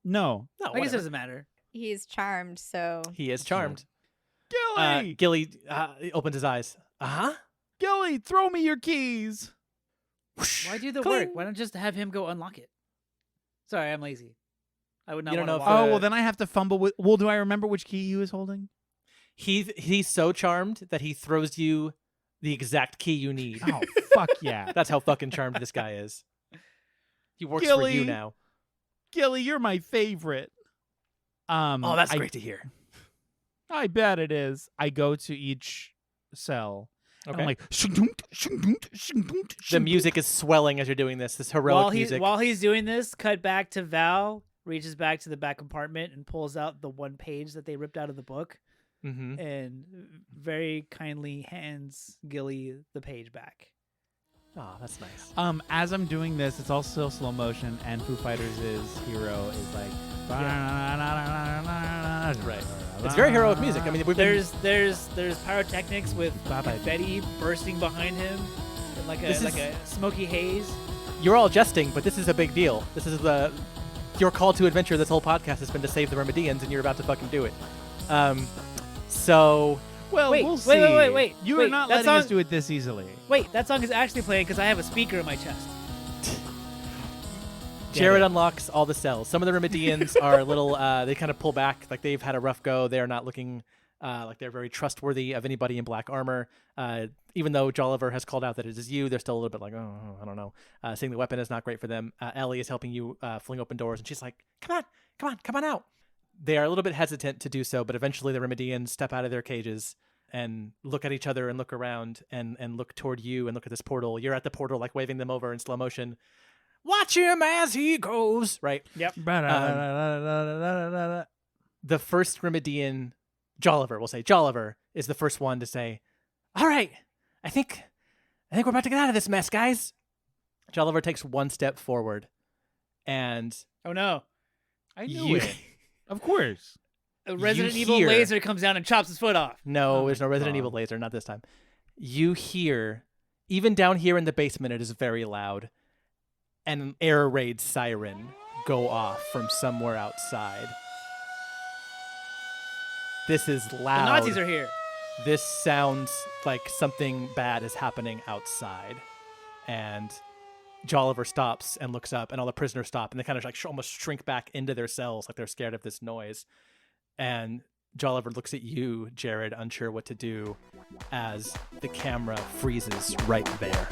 No.
No,
I guess it
whatever.
doesn't matter.
He's charmed, so
He is charmed.
Gilly!
Gilly opens his eyes. Uh-huh.
Gilly, throw me your keys.
Why do the
Cling.
work? Why don't just have him go unlock it? Sorry, I'm lazy. I would not
You don't
want
know
to
if
walk.
Oh, well, then I have to fumble with. Well, do I remember which key he was holding?
He's so charmed that he throws you the exact key you need.
Oh, fuck yeah.
That's how fucking charmed this guy is. He works for you
Gilly.
now.
Gilly, you're my favorite.
Oh, that's
I-
great to hear.
I bet it is. I go to each cell. and
Okay.
I'm like, shing-dunk, shing-dunk, shing-dunk,
The
shing-dunk.
music is swelling as you're doing this heroic music.
While he's doing this, cut back to Val, reaches back to the back compartment and pulls out the one page that they ripped out of the book
Mm-hmm.
and very kindly hands Gilly the page back.
Oh, that's nice.
As I'm doing this, it's all still slow motion, and Foo Fighters' hero is like,
Right. It's very heroic music. I mean, we've been...
There's pyrotechnics with
Bye-bye.
confetti bursting behind him, and like
This
a smoky haze.
You're all jesting, but this is a big deal. This is your call to adventure. This whole podcast has been to save the Remedians, and you're about to fucking do it. So
well,
Wait,
we'll
wait,
see.
wait.
You are
Wait,
not
that
letting us
song-
do it this easily.
Wait, that song is actually playing because I have a speaker in my chest.
Jared unlocks all the cells. Some of the Remedians are a little, they kind of pull back, like they've had a rough go. They are not looking like they're very trustworthy of anybody in black armor. Even though Jolliver has called out that it is you, they're still a little bit like, oh, I don't know. Seeing the weapon is not great for them. Ellie is helping you fling open doors, and she's like, come on out. They are a little bit hesitant to do so, but eventually the Remedians step out of their cages and look at each other and look around and look toward you and look at this portal. You're at the portal, like waving them over in slow motion. Watch him as he goes. Right.
Yep.
Ba-da-da-da-da-da-da-da.
The first Remedian, Jolliver, we'll say, Jolliver is the first one to say, all right, I think we're about to get out of this mess, guys. Jolliver takes one step forward, and
Oh no.
I knew
you,
it. Of course.
A Resident
You
Evil
hear-
laser comes down and chops his foot off.
no,
Oh
there's
my
no Resident
God.
Evil laser, not this time. you hear, even down here in the basement, it is very loud, an air raid siren go off from somewhere outside. This is loud.
The Nazis are here.
This sounds like something bad is happening outside. And Jolliver stops and looks up, and all the prisoners stop, and they kind of like almost shrink back into their cells like they're scared of this noise. And Jolliver looks at you, Jared, unsure what to do, as the camera freezes right there.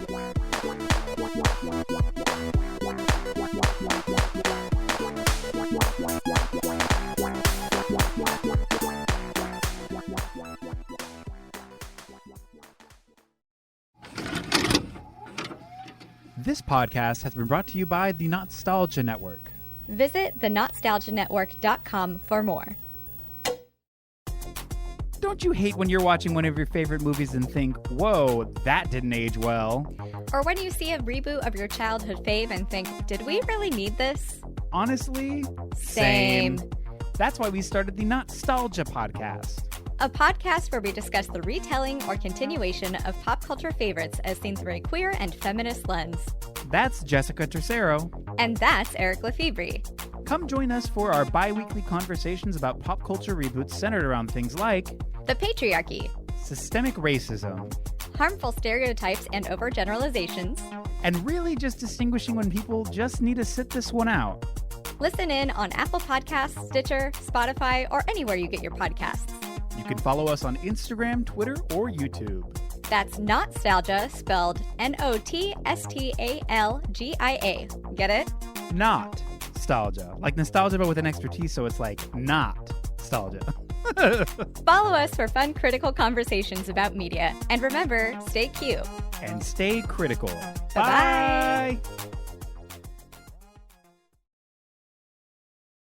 This podcast has been brought to you by the Nostalgia Network.
Visit thenostalgianetwork.com for more.
Don't you hate when you're watching one of your favorite movies and think, whoa, that didn't age well?
Or when you see a reboot of your childhood fave and think, did we really need this?
Honestly,
Same.
That's why we started the Nostalgia Podcast.
A podcast where we discuss the retelling or continuation of pop culture favorites as seen through a queer and feminist lens.
That's Jessica Tercero.
And that's Eric Lefebvre.
Come join us for our bi-weekly conversations about pop culture reboots centered around things like
The patriarchy,
systemic racism,
harmful stereotypes and overgeneralizations,
and really just distinguishing when people just need to sit this one out.
Listen in on Apple Podcasts, Stitcher, Spotify, or anywhere you get your podcasts.
You can follow us on Instagram, Twitter, or YouTube.
That's Nostalgia, spelled Nostalgia. Get it?
Not nostalgia. Like nostalgia, but with an extra T, so it's like not nostalgia.
Follow us for fun, critical conversations about media. And remember, stay cute.
And stay critical.
Bye-bye.
Bye.